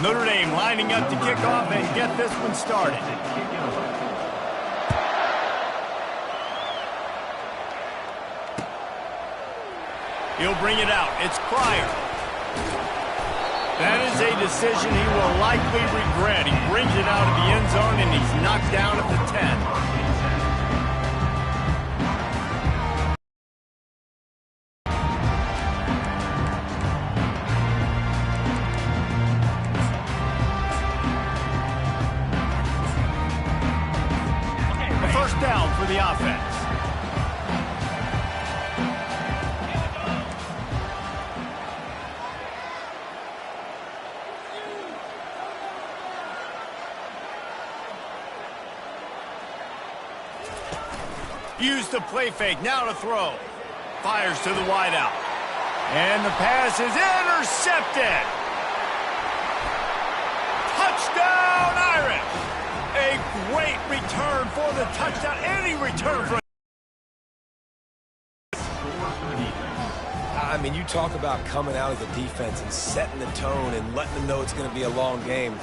Notre Dame lining up to kick off and get this one started. He'll bring it out. It's Pryor. That is a decision he will likely regret. He brings it out of the end zone, and he's knocked down at the 10. Down for the offense. Use the play fake, now to throw. Fires to the wideout. And the pass is intercepted. Touchdown, Irish! A great return for the touchdown. Any return for... I mean, you talk about coming out as a defense and setting the tone and letting them know it's going to be a long game.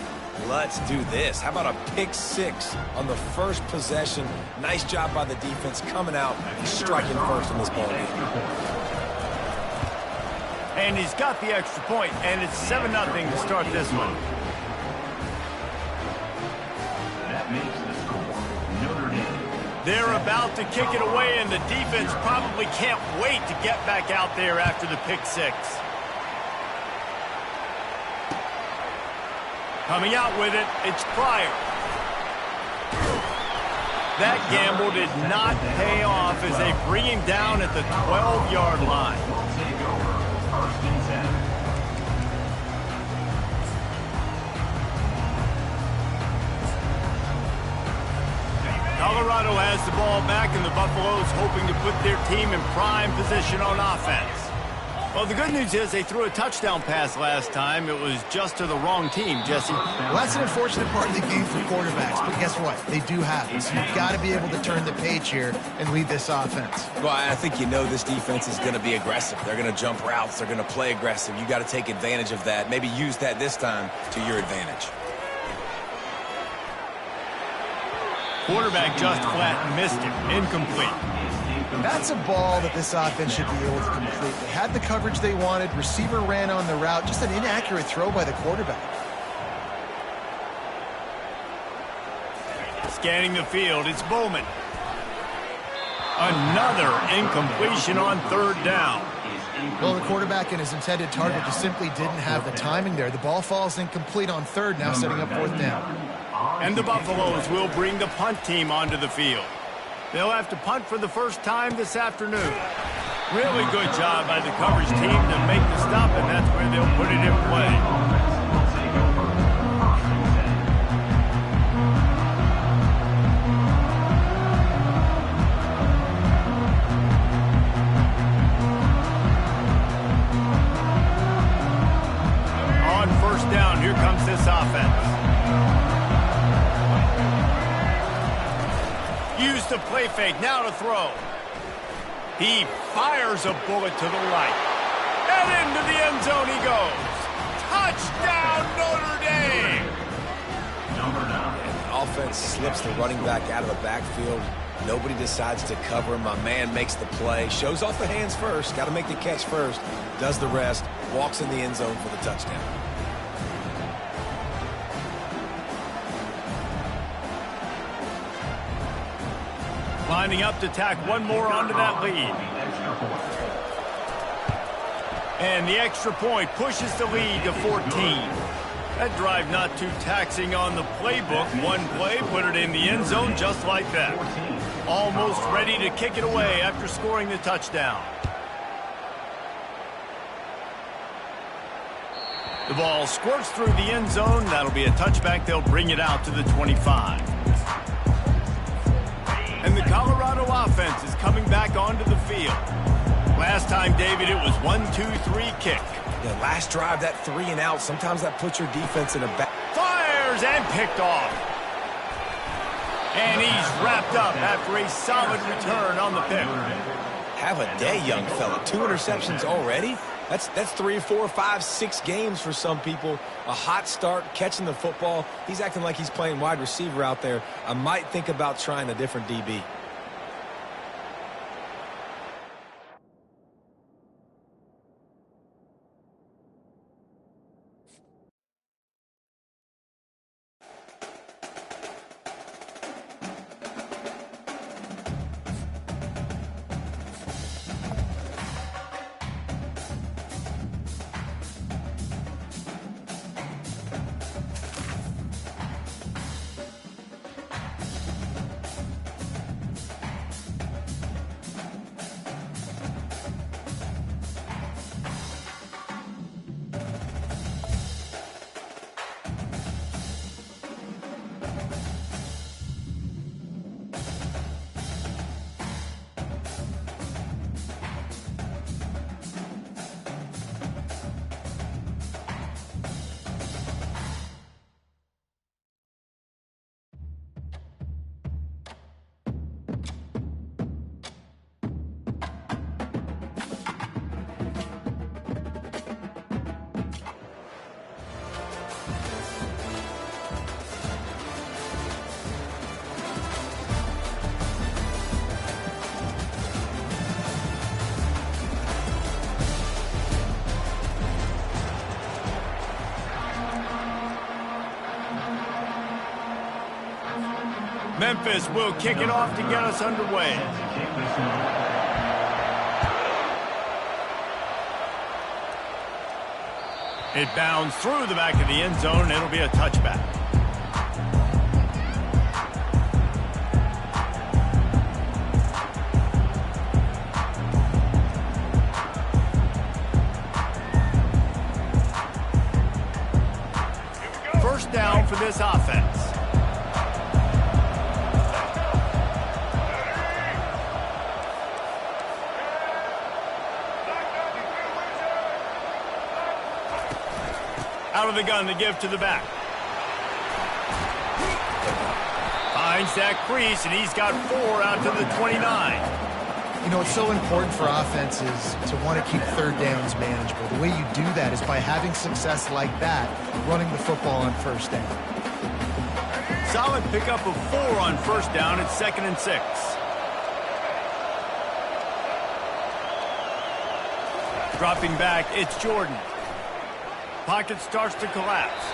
Let's do this. How about a pick six on the first possession? Nice job by the defense coming out and striking first in this ball game. And he's got the extra point, and it's 7-0 to start this one. They're about to kick it away, and the defense probably can't wait to get back out there after the pick six. Coming out with it, it's Pryor. That gamble did not pay off as they bring him down at the 12-yard line. Colorado has the ball back, and the Buffaloes hoping to put their team in prime position on offense. Well, the good news is they threw a touchdown pass last time. It was just to the wrong team, Jesse. Well, that's an unfortunate part of the game for quarterbacks, but guess what? They do have it. So you've got to be able to turn the page here and lead this offense. Well, I think you know this defense is going to be aggressive. They're going to jump routes. They're going to play aggressive. You got to take advantage of that. Maybe use that this time to your advantage. Quarterback just flat missed it. Incomplete. That's a ball that this offense should be able to complete. They had the coverage they wanted. Receiver ran on the route. Just an inaccurate throw by the quarterback. Scanning the field, it's Bowman. Another incompletion on third down. Well, the quarterback and his intended target just simply didn't have the timing there. The ball falls incomplete on third, now setting up fourth down. And the Buffaloes will bring the punt team onto the field. They'll have to punt for the first time this afternoon. Really good job by the coverage team to make the stop, and that's where they'll put it in play. Down, here comes this offense. Use the play fake, now to throw. He fires a bullet to the right. And into the end zone he goes. Touchdown, Notre Dame! And the offense slips the running back out of the backfield. Nobody decides to cover him. My man makes the play. Shows off the hands first. Got to make the catch first. Does the rest. Walks in the end zone for the touchdown. Lining up to tack one more onto that lead. And the extra point pushes the lead to 14. That drive not too taxing on the playbook. One play, put it in the end zone just like that. Almost ready to kick it away after scoring the touchdown. The ball squirts through the end zone. That'll be a touchback. They'll bring it out to the 25. And the Colorado offense is coming back onto the field. Last time, David, it was 1-2-3 kick. The last drive, that 3 and out, sometimes that puts your defense in a back. Fires and picked off. And he's wrapped up after a solid return on the pick. Have a day, young fella. 2 interceptions already? That's 3, 4, 5, 6 games for some people. A hot start, catching the football. He's acting like he's playing wide receiver out there. I might think about trying a different DB. Memphis will kick it off to get us underway. It bounds through the back of the end zone, and it'll be a touchback. First down for this offense. Out of the gun to give to the back. Finds that crease, and he's got 4 out to the 29. You know, it's so important for offenses to want to keep third downs manageable. The way you do that is by having success like that, running the football on first down. Solid pickup of 4 on first down. It's 2nd and 6. Dropping back, it's Jordan. Pocket starts to collapse.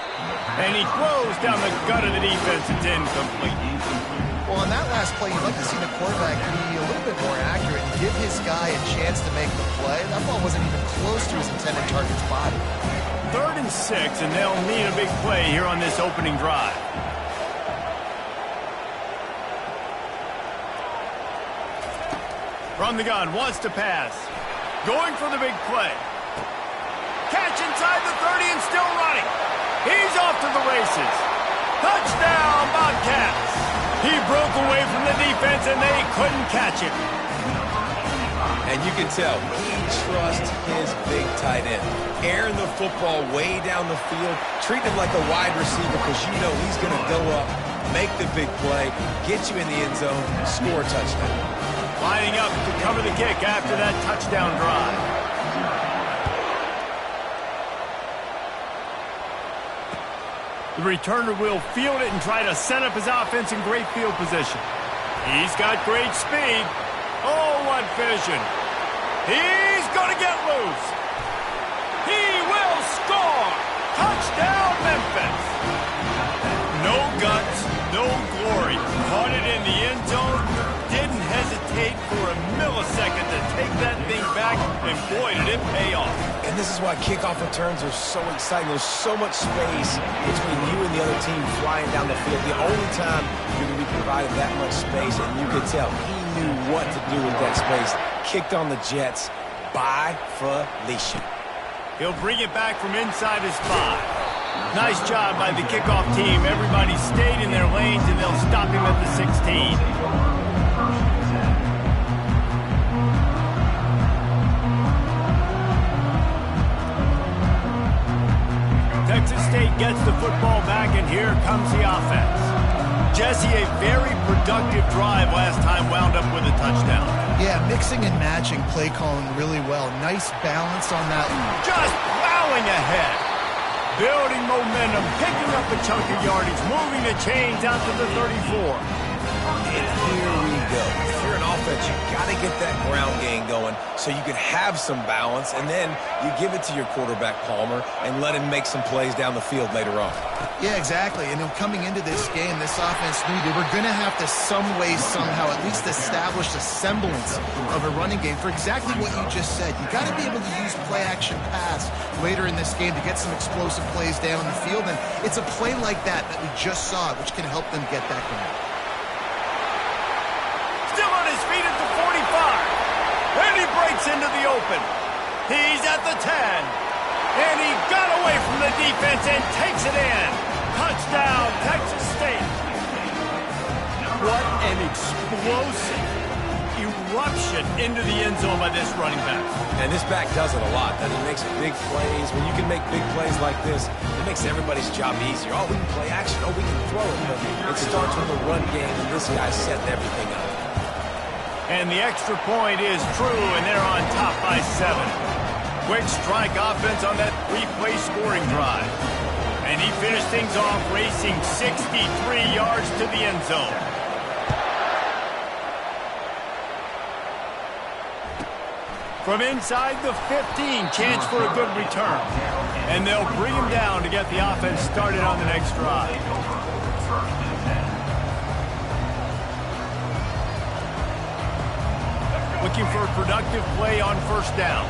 And he throws down the gut of the defense. It's incomplete. Well, on that last play, you'd like to see the quarterback be a little bit more accurate and give his guy a chance to make the play. That ball wasn't even close to his intended target's body. 3rd and 6, and they'll need a big play here on this opening drive. From the gun, wants to pass. Going for the big play. Catch inside the 30 and still running. He's off to the races. Touchdown, Bobcats. He broke away from the defense, and they couldn't catch him. And you can tell he trusts his big tight end. Airing the football way down the field, treating him like a wide receiver because you know he's going to go up, make the big play, get you in the end zone, score a touchdown. Lining up to cover the kick after that touchdown drive. The returner will field it and try to set up his offense in great field position. He's got great speed. Oh, what vision. He's going to get loose. He will score. Touchdown, Memphis. No guts, no glory. Caught it in the end zone. Didn't hesitate for a millisecond to take that thing back, and boy, did it pay off. And this is why kickoff returns are so exciting. There's so much space between you and the other team flying down the field. The only time you're going to be provided that much space, and you could tell he knew what to do with that space. Kicked on the Jets by Felicia. He'll bring it back from inside his 5. Nice job by the kickoff team. Everybody stayed in their lanes, and they'll stop him at the 16. Texas State gets the football back, and here comes the offense. Jesse, a very productive drive last time, wound up with a touchdown. Yeah, mixing and matching play calling really well. Nice balance on that. Just plowing ahead. Building momentum, picking up a chunk of yardage, moving the chains out to the 34. And here we go. If you're an offense, you got to get that ground game going so you can have some balance, and then you give it to your quarterback, Palmer, and let him make some plays down the field later on. Yeah, exactly. And coming into this game, this offense knew they were going to have to some way, somehow, at least establish a semblance of a running game for exactly what you just said. You got to be able to use play-action pass later in this game to get some explosive plays down the field, and it's a play like that we just saw, which can help them get that going. Still on his feet at the 45. And he breaks into the open. He's at the 10. And he got away from the defense and takes it in. Touchdown, Texas State. What an explosive eruption into the end zone by this running back. And this back does it a lot. He makes big plays. When you can make big plays like this, it makes everybody's job easier. Oh, we can play action. Oh, we can throw it. But it starts with the run game, and this guy's setting everything up. And the extra point is true, and they're on top by 7. Quick strike offense on that 3-play scoring drive. And he finished things off racing 63 yards to the end zone. From inside the 15, chance for a good return. And they'll bring him down to get the offense started on the next drive. Looking for a productive play on first down.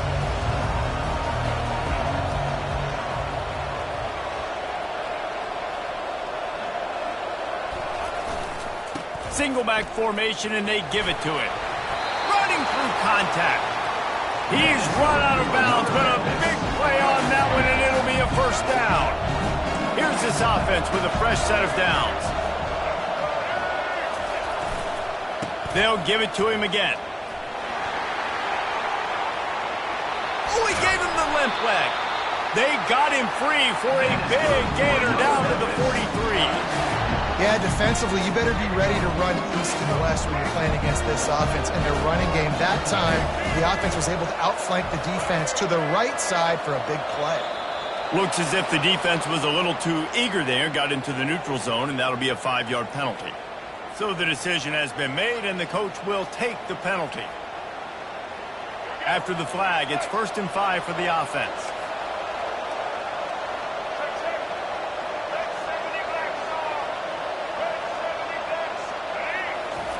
Single back formation, and they give it to him. Running through contact. He's run out of bounds, but a big play on that one, and it'll be a first down. Here's this offense with a fresh set of downs. They'll give it to him again. Oh, he gave him the limp leg. They got him free for a big gainer down to the 43. Yeah, defensively, you better be ready to run east and west when you're playing against this offense. And their running game, that time, the offense was able to outflank the defense to the right side for a big play. Looks as if the defense was a little too eager there, got into the neutral zone, and that'll be a 5-yard penalty. So the decision has been made, and the coach will take the penalty. After the flag, it's 1st and 5 for the offense.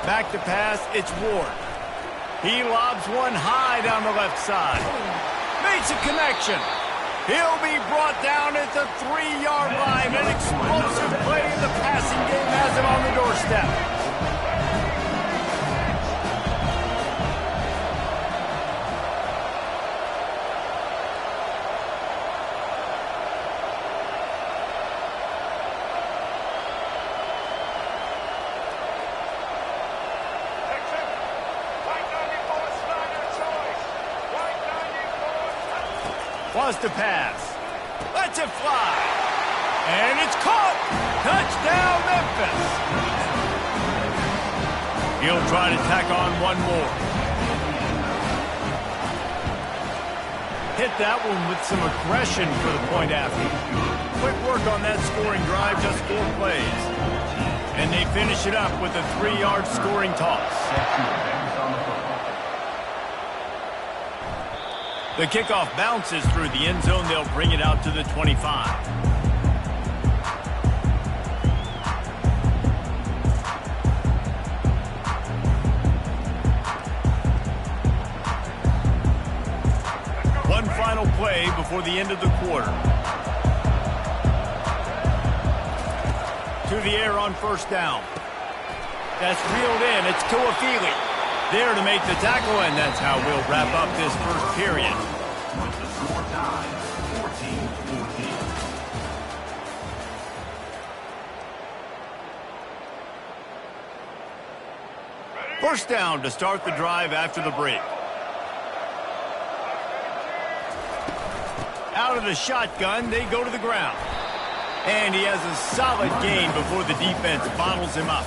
Back to pass, it's Ward. He lobs one high down the left side. Makes a connection. He'll be brought down at the 3-yard line. An explosive play in the passing game has him on the doorstep. Wants to pass. Lets it fly. And it's caught. Touchdown, Memphis. He'll try to tack on one more. Hit that one with some aggression for the point after. Quick work on that scoring drive, just 4 plays. And they finish it up with a 3-yard scoring toss. The kickoff bounces through the end zone. They'll bring it out to the 25. One final play before the end of the quarter. To the air on first down. That's reeled in. It's Tuafili. There to make the tackle, and that's how we'll wrap up this first period. First down to start the drive after the break. Out of the shotgun, they go to the ground. And he has a solid gain before the defense bottles him up.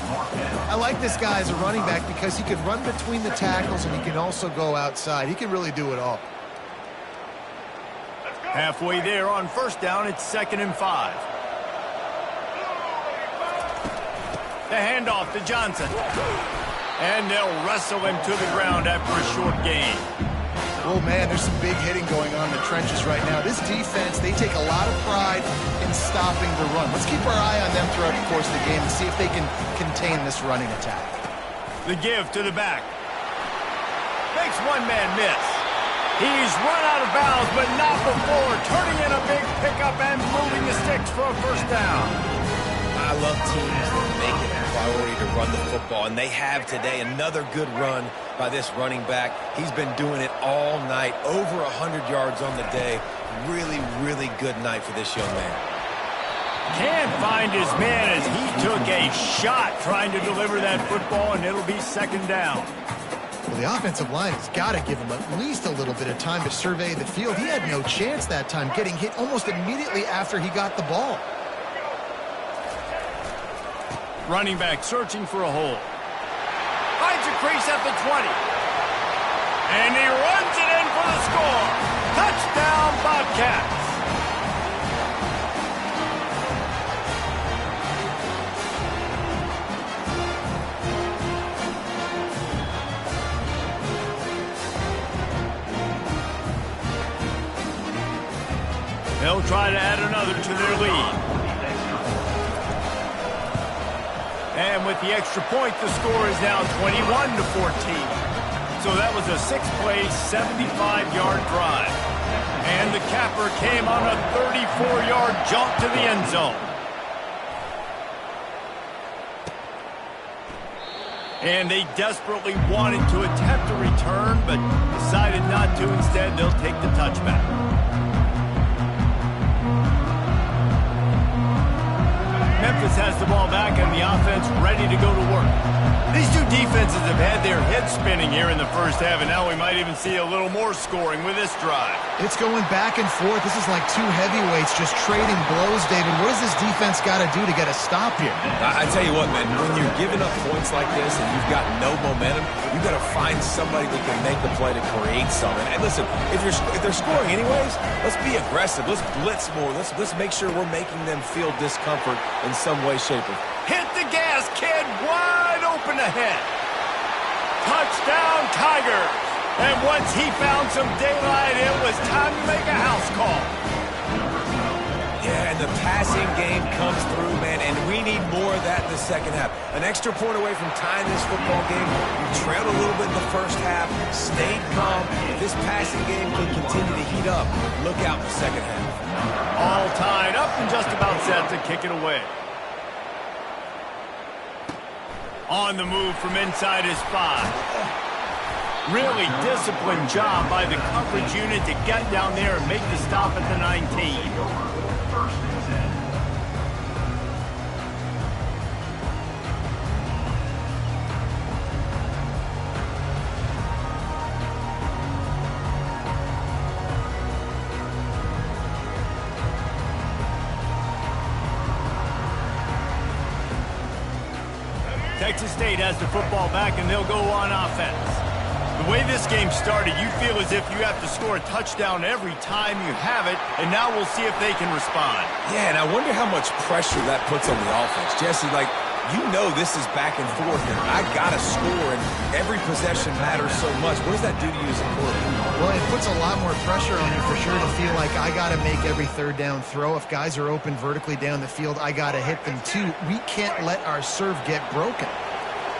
I like this guy as a running back because he can run between the tackles and he can also go outside. He can really do it all. Halfway there on first down, it's 2nd and 5. The handoff to Johnson. And they'll wrestle him to the ground after a short gain. Oh, man, there's some big hitting going on in the trenches right now. This defense, they take a lot of pride in stopping the run. Let's keep our eye on them throughout the course of the game and see if they can contain this running attack. The give to the back. Makes one man miss. He's run out of bounds, but not before turning in a big pickup and moving the sticks for a first down. I love teams that make it a priority to run the football, and they have today. Another good run by this running back. He's been doing it all night, over 100 yards on the day. Really, really good night for this young man. Can't find his man as he took a shot trying to deliver that football, and it'll be 2nd down. Well, the offensive line has got to give him at least a little bit of time to survey the field. He had no chance that time, getting hit almost immediately after he got the ball. Running back searching for a hole. Finds a crease at the 20. And he runs it in for the score. Touchdown, Bobcats. They'll try to add another to their lead. And with the extra point, the score is now 21-14. So that was a 6-play, 75-yard drive. And the capper came on a 34-yard jump to the end zone. And they desperately wanted to attempt a return, but decided not to. Instead, they'll take the touchback. Memphis has the ball back and the offense ready to go to work. These two defenses have had their heads spinning here in the first half, and now we might even see a little more scoring with this drive. It's going back and forth. This is like two heavyweights just trading blows, David. What does this defense got to do to get a stop here? I tell you what, man, when you're giving up points like this and you've got no momentum, you've got to find somebody that can make the play to create something. And listen, if they're scoring anyways, let's be aggressive. Let's blitz more. Let's make sure we're making them feel discomfort in some way, shape, or form. Hit the gas, kid. Wide open ahead. Touchdown, Tigers. And once he found some daylight, it was time to make a house call. Yeah, and the passing game comes through, man, and we need more of that in the second half. An extra point away from tying this football game. We trailed a little bit in the first half, stayed calm. If this passing game can continue to heat up, look out in the second half. All tied up and just about set to kick it away. On the move from inside his 5. Really disciplined job by the coverage unit to get down there and make the stop at the 19. Texas State has the football back, and they'll go on offense. The way this game started, you feel as if you have to score a touchdown every time you have it, and now we'll see if they can respond. Yeah, and I wonder how much pressure that puts on the offense. Jesse, like, you know this is back and forth, and I got to score, and every possession matters so much. What does that do to you as a quarterback? Well, it puts a lot more pressure on you for sure to feel like I got to make every third down throw. If guys are open vertically down the field, I got to hit them too. We can't let our serve get broken.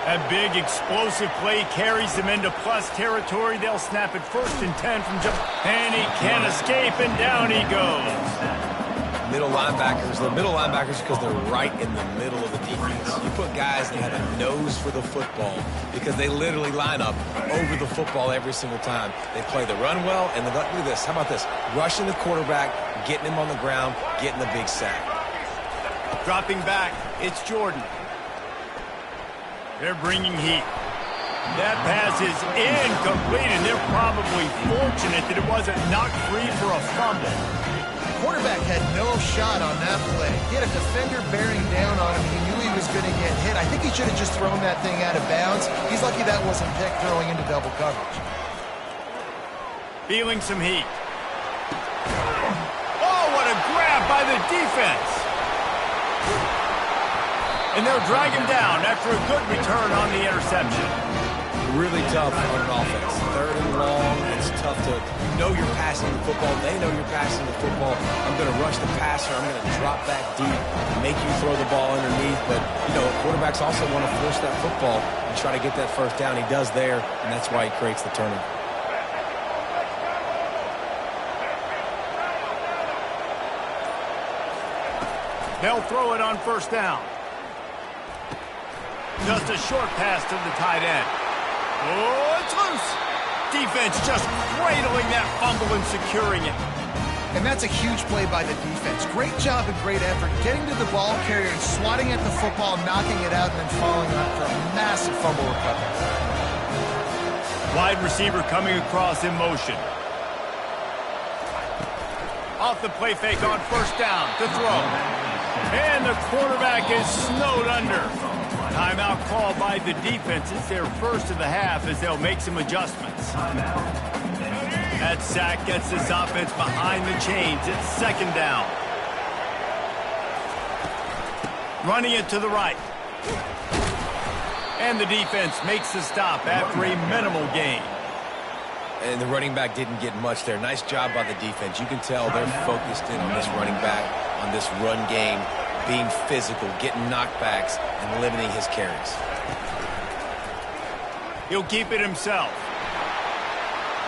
That big explosive play carries them into plus territory. They'll snap it 1st and 10 from just... And he can't escape, and down he goes. Middle linebackers, the middle linebackers, because they're right in the middle of the defense. You put guys that have a nose for the football because they literally line up over the football every single time. They play the run well, and look at this. How about this? Rushing the quarterback, getting him on the ground, getting the big sack. Dropping back, it's Jordan. They're bringing heat. That pass is incomplete, and they're probably fortunate that it wasn't knocked free for a fumble. quarterback had no shot on that play. He had a defender bearing down on him. He knew he was going to get hit. I think he should have just thrown that thing out of bounds. He's lucky that wasn't picked throwing into double coverage. Feeling some heat. Oh, what a grab by the defense. And they'll drag him down after a good return on the interception. Really tough on an offense. Third and long, it's tough to, you know you're passing the football, they know you're passing the football. I'm going to rush the passer, I'm going to drop back deep, make you throw the ball underneath, but, you know, quarterbacks also want to force that football and try to get that first down. He does there, and that's why he creates the turnover. They'll throw it on first down. Just a short pass to the tight end. Oh, it's loose. Defense just cradling that fumble and securing it. And that's a huge play by the defense. Great job and great effort getting to the ball carrier and swatting at the football, knocking it out, and then following up for a massive fumble recovery. Wide receiver coming across in motion. Off the play fake on first down to throw. And the quarterback is snowed under. Timeout called by the defense. It's their first of the half as they'll make some adjustments. That sack gets this offense behind the chains. It's second down. Running it to the right. And the defense makes the stop after a minimal gain. And the running back didn't get much there. Nice job by the defense. You can tell they're focused in on this running back, on this run game, being physical, getting knockbacks, and limiting his carries. He'll keep it himself.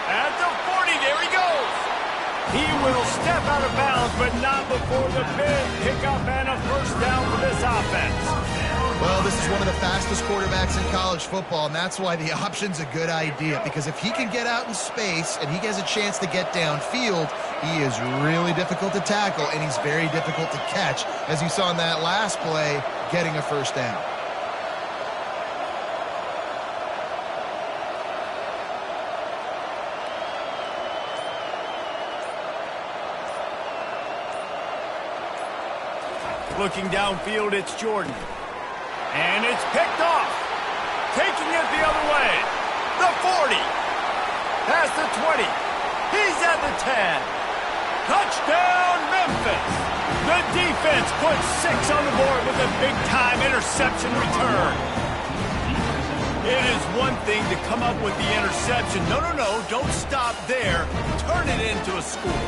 At the 40, there he goes. He will step out of bounds, but not before the big pickup and a first down for this offense. Well, this is one of the fastest quarterbacks in college football, and that's why the option's a good idea, because if he can get out in space and he has a chance to get downfield, he is really difficult to tackle, and he's very difficult to catch, as you saw in that last play, getting a first down. Looking downfield, it's Jordan. And it's picked off. Taking it the other way. The 40. Past the 20. He's at the 10. Touchdown, Memphis. The defense puts 6 on the board with a big-time interception return. It is one thing to come up with the interception. No, don't stop there. Turn it into a score.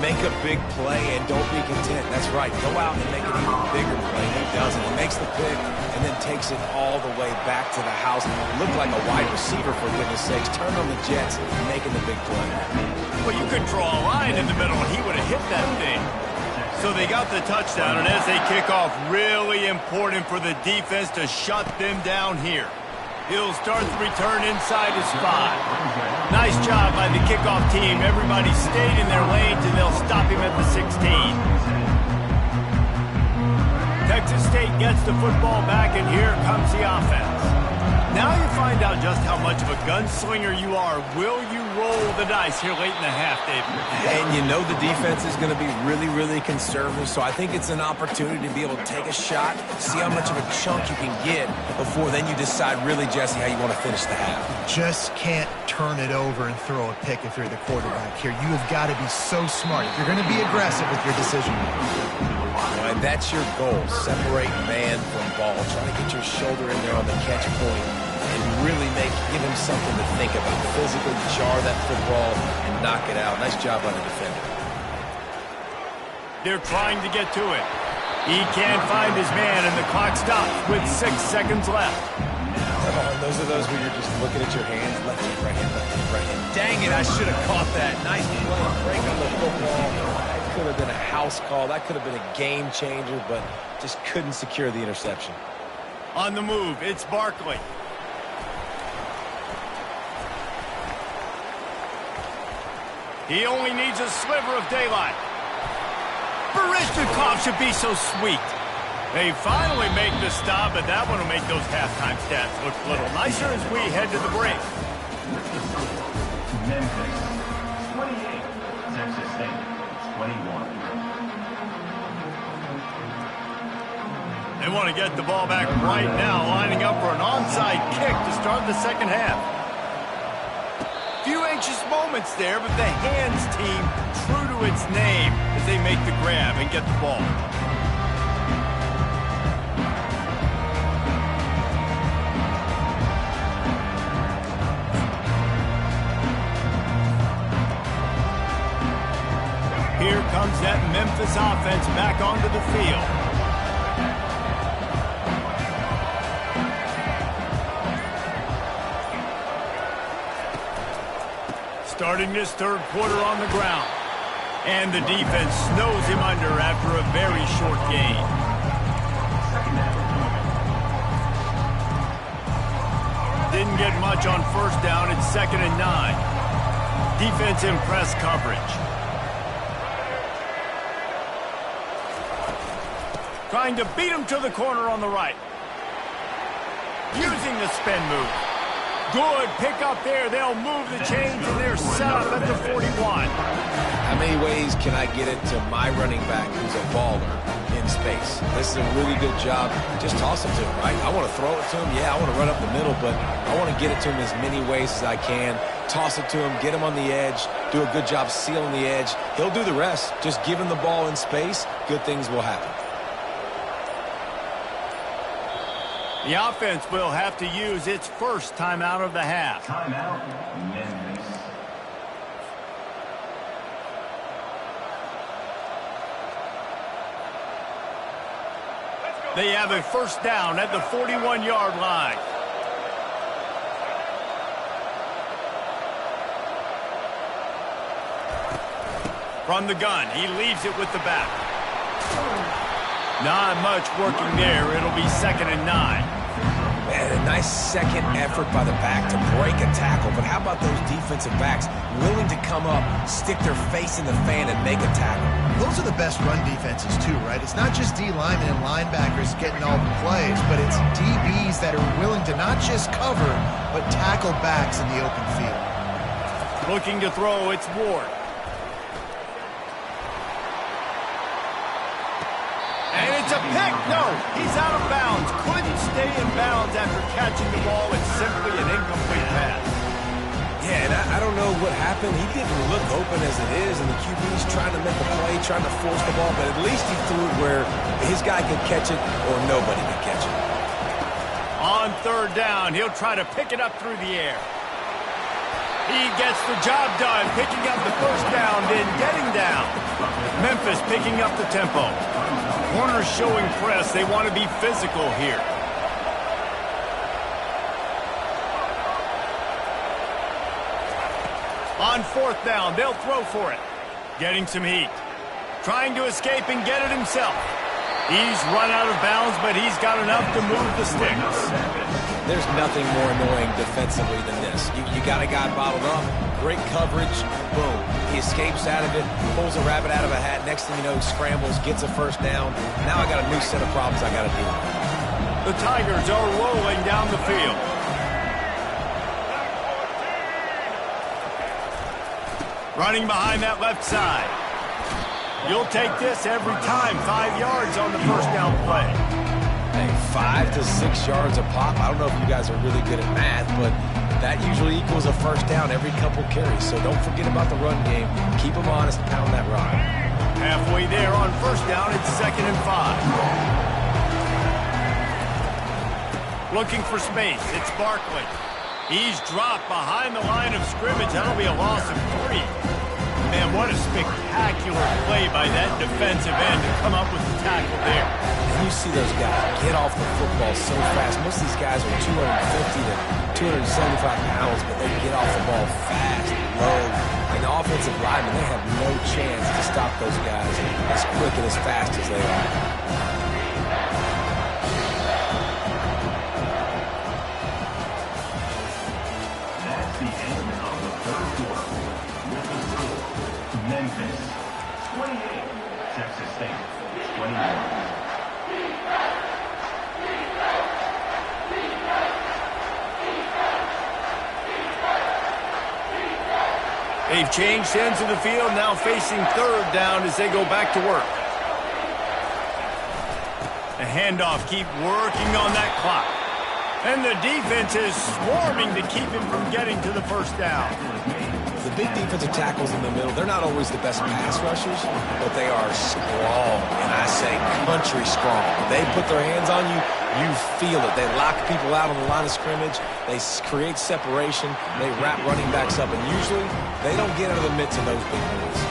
Make a big play and don't be content. That's right. Go out and make an even bigger play. He does it. He makes the pick and then takes it all the way back to the house. Looked like a wide receiver, for goodness sakes. Turn on the Jets, making the big play. Well, you could draw a line in the middle and he would have hit that thing. So they got the touchdown, and as they kick off, really important for the defense to shut them down here. He'll start the return inside his spot. Nice job by the kickoff team. Everybody stayed in their lanes, and they'll stop him at the 16. Texas State gets the football back, and here comes the offense. Now you find out just how much of a gunslinger you are. Will you roll the dice here late in the half, David? And you know the defense is going to be really, really conservative, so I think it's an opportunity to be able to take a shot, see how much of a chunk you can get before then you decide really, Jesse, how you want to finish the half. Just can't turn it over and throw a pick if you're the quarterback here. You have got to be so smart. You're going to be aggressive with your decision. And that's your goal. Separate man from ball. Try to get your shoulder in there on the catch point and really give him something to think about. Physically jar that football and knock it out. Nice job by the defender. They're trying to get to it. He can't find his man, and the clock stops with 6 seconds left. Those are those where you're just looking at your hands. Left hand, right hand, left hand, right hand. Dang it, I should have caught that. Nice play. Break on the football. That could have been a house call. That could have been a game changer, but just couldn't secure the interception. On the move, it's Barkley. He only needs a sliver of daylight. Barishnikov should be so sweet. They finally make the stop, but that one will make those halftime stats look a little nicer as we head to the break. Memphis, 28. Texas State, 21. They want to get the ball back right now, lining up for an onside kick to start the second half. Few anxious moments there, but the hands team true to its name as they make the grab and get the ball. Here comes that Memphis offense back onto the field. Starting this third quarter on the ground. And the defense snows him under after a very short gain. Didn't get much on first down. It's 2nd and 9. Defense in press coverage. Trying to beat him to the corner on the right. Using the spin move. Good pick up there. They'll move the chains, and they're set up at the 41. How many ways can I get it to my running back who's a baller in space? This is a really good job. Just toss it to him, right? I want to throw it to him. Yeah, I want to run up the middle, but I want to get it to him as many ways as I can. Toss it to him, get him on the edge, do a good job sealing the edge. He'll do the rest. Just give him the ball in space. Good things will happen. The offense will have to use its first timeout of the half. Timeout, Memphis. They have a first down at the 41-yard line. From the gun, he leaves it with the back. Not much working there. It'll be 2nd and 9. Man, a nice second effort by the back to break a tackle. But how about those defensive backs willing to come up, stick their face in the fan, and make a tackle? Those are the best run defenses too, right? It's not just D linemen and linebackers getting all the plays, but it's DBs that are willing to not just cover, but tackle backs in the open field. Looking to throw, it's Ward. And it's a pick. No, he's out of bounds. Couldn't stay in bounds after catching the ball. It's simply an incomplete pass. Yeah, and I don't know what happened. He didn't look open as it is, and the QB's trying to make a play, trying to force the ball, but at least he threw it where his guy could catch it or nobody could catch it. On third down, he'll try to pick it up through the air. He gets the job done, picking up the first down, then getting down. Memphis picking up the tempo. Corners showing press. They want to be physical here. On fourth down, they'll throw for it. Getting some heat. Trying to escape and get it himself. He's run out of bounds, but he's got enough to move the sticks. There's nothing more annoying defensively than this. You got a guy bottled up, great coverage, boom. He escapes out of it, pulls a rabbit out of a hat. Next thing you know, scrambles, gets a first down. Now I got a new set of problems I got to deal with. The Tigers are rolling down the field. Running behind that left side. You'll take this every time. 5 yards on the first down play. Hey, 5 to 6 yards a pop. I don't know if you guys are really good at math, but that usually equals a first down every couple carries. So don't forget about the run game. Keep them honest, pound that rock. Halfway there on first down, it's 2nd and 5. Looking for space. It's Barkley. He's dropped behind the line of scrimmage. That'll be a loss of 3. Man, what a spectacular play by that defensive end to come up with the tackle there. And you see those guys get off the football so fast. Most of these guys are 250 to 275 pounds, but they get off the ball fast, low. And the offensive linemen, they have no chance to stop those guys as quick and as fast as they are. That's the end of the third quarter. Memphis 28, Texas State 21. They've changed ends of the field, now facing third down as they go back to work. The handoff, keep working on that clock. And the defense is swarming to keep him from getting to the first down. The big defensive tackles in the middle, they're not always the best pass rushers, but they are strong, and I say country strong. They put their hands on you, you feel it. They lock people out on the line of scrimmage. They create separation. They wrap running backs up, and usually they don't get into the midst of those big boys.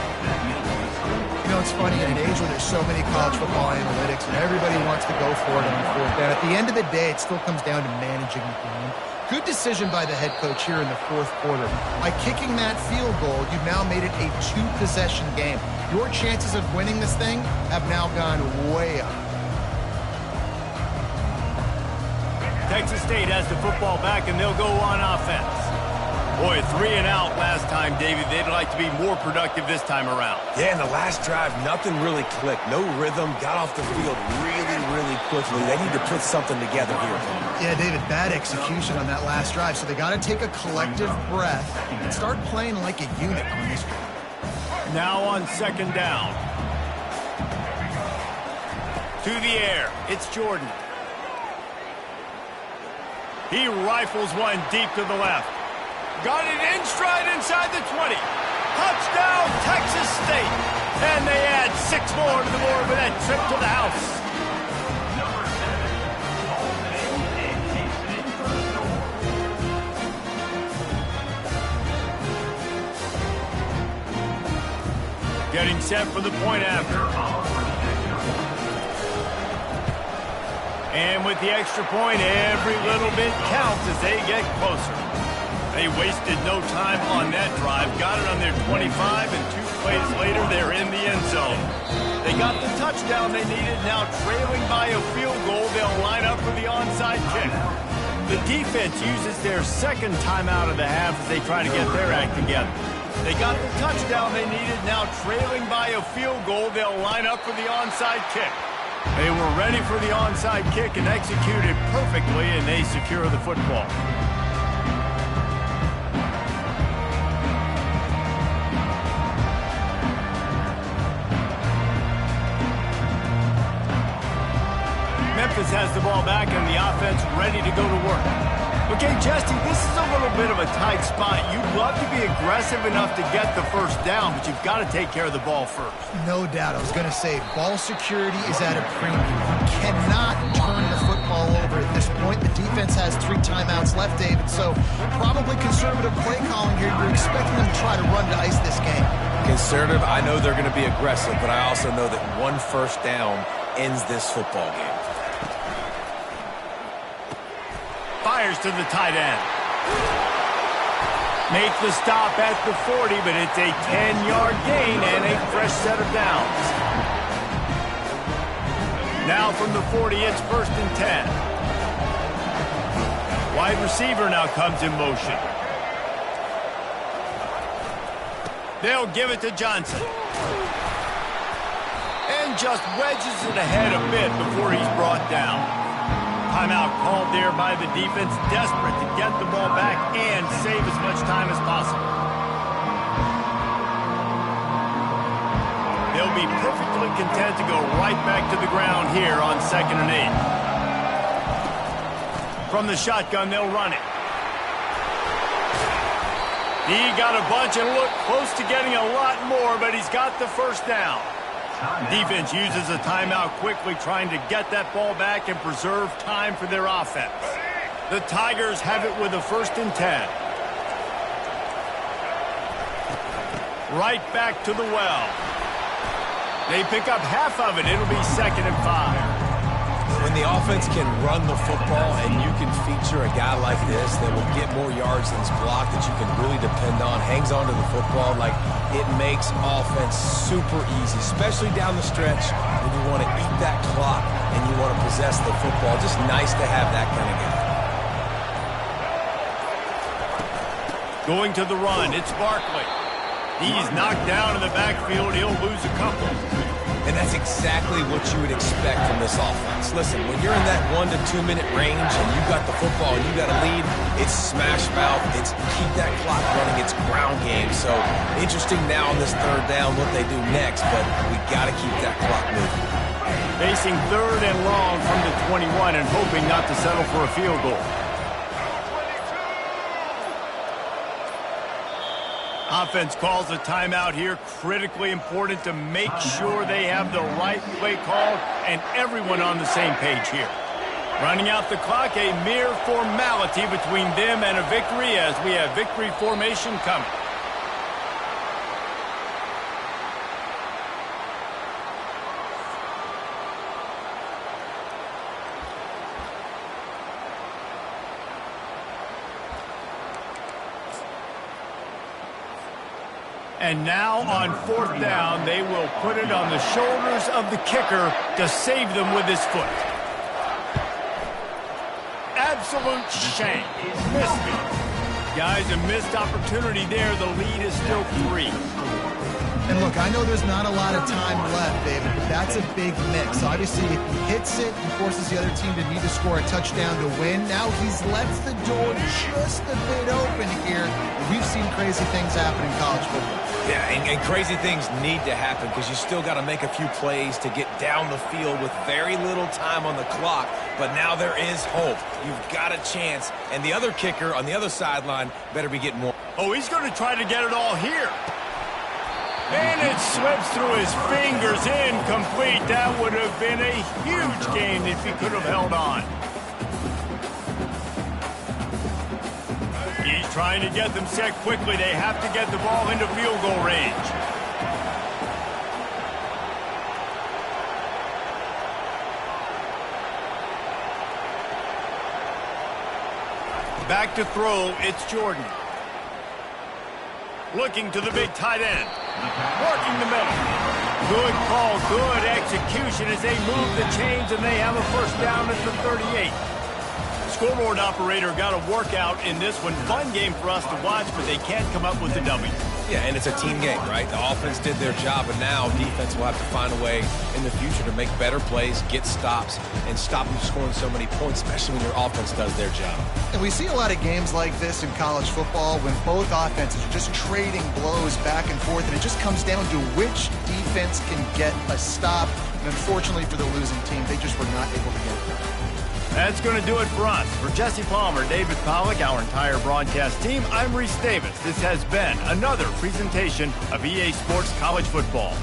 You know, it's funny, in an age where there's so many college football analytics and everybody wants to go for it on fourth down, at the end of the day, it still comes down to managing the game. Good decision by the head coach here in the fourth quarter. By kicking that field goal, you've now made it a two-possession game. Your chances of winning this thing have now gone way up. Texas State has the football back, and they'll go on offense. Boy, 3 and out last time, David. They'd like to be more productive this time around. Yeah, in the last drive, nothing really clicked. No rhythm. Got off the field really quickly. They need to put something together here. Yeah, David, bad execution on that last drive. So they got to take a collective breath and start playing like a unit on this one. Now on second down. To the air. It's Jordan. He rifles one deep to the left. Got it in stride inside the 20. Touchdown, Texas State. And they add 6 more to the board with that trip to the house. Getting set for the point after. And with the extra point, every little bit counts as they get closer. They wasted no time on that drive. Got it on their 25, and 2 plays later, they're in the end zone. They got the touchdown they needed. Now trailing by a field goal, they'll line up for the onside kick. The defense uses their second timeout of the half as they try to get their act together. They got the touchdown they needed. Now trailing by a field goal, they'll line up for the onside kick. They were ready for the onside kick and executed perfectly, and they secure the football. Memphis has the ball back and the offense ready to go to work. Okay, Jesse, this is a little bit of a tight spot. You'd love to be aggressive enough to get the first down, but you've got to take care of the ball first. No doubt. I was going to say, ball security is at a premium. You cannot turn the football over at this point. The defense has 3 timeouts left, David, so probably conservative play calling here. You're expecting them to try to run to ice this game. Conservative, I know they're going to be aggressive, but I also know that 1 first down ends this football game. Fires to the tight end. Makes the stop at the 40, but it's a 10-yard gain and a fresh set of downs. Now from the 40, it's 1st and 10. Wide receiver now comes in motion. They'll give it to Johnson. And just wedges it ahead a bit before he's brought down. Timeout called there by the defense, desperate to get the ball back and save as much time as possible. They'll be perfectly content to go right back to the ground here on 2nd and 8. From the shotgun, they'll run it. He got a bunch and looked close to getting a lot more, but he's got the first down. Defense uses a timeout quickly, trying to get that ball back and preserve time for their offense. The Tigers have it with a 1st and 10. Right back to the well. They pick up half of it. It'll be 2nd and 5. When the offense can run the football and you can feature a guy like this that will get more yards than his block that you can really depend on, hangs on to the football, like it makes offense super easy, especially down the stretch when you want to eat that clock and you want to possess the football. Just nice to have that kind of guy. Going to the run, it's Barkley. He's knocked down in the backfield. He'll lose a couple. And that's exactly what you would expect from this offense. Listen, when you're in that 1 to 2 minute range and you got the football and you got a lead, it's smash mouth, it's keep that clock running, it's ground game. So interesting now on this 3rd down what they do next, but we got to keep that clock moving. Facing 3rd and long from the 21 and hoping not to settle for a field goal. Offense calls a timeout here. Critically important to make sure they have the right play called and everyone on the same page here. Running out the clock, a mere formality between them and a victory as we have victory formation coming. And now on 4th down, they will put it on the shoulders of the kicker to save them with his foot. Absolute shame. Missed me. Guys, a missed opportunity there. The lead is still 3. And look, I know there's not a lot of time left, David, but that's a big miss. Obviously, if he hits it and forces the other team to need to score a touchdown to win, now he's left the door just a bit open here. We've seen crazy things happen in college football. Yeah, and crazy things need to happen because you still got to make a few plays to get down the field with very little time on the clock. But now there is hope. You've got a chance. And the other kicker on the other sideline better be getting more. Oh, he's going to try to get it all here. And it slips through his fingers, incomplete. That would have been a huge gain if he could have held on. He's trying to get them set quickly. They have to get the ball into field goal range. Back to throw, it's Jordan. Looking to the big tight end. Working the middle. Good call, good execution as they move the chains and they have a first down at the 38. Scoreboard operator got a workout in this one. Fun game for us to watch, but they can't come up with the W. Yeah, and it's a team game, right? The offense did their job, and now defense will have to find a way in the future to make better plays, get stops, and stop them scoring so many points, especially when your offense does their job. And we see a lot of games like this in college football when both offenses are just trading blows back and forth, and it just comes down to which defense can get a stop. And unfortunately for the losing team, they just were not able to get it done. That's going to do it for us. For Jesse Palmer, David Pollack, our entire broadcast team, I'm Reese Davis. This has been another presentation of EA Sports College Football.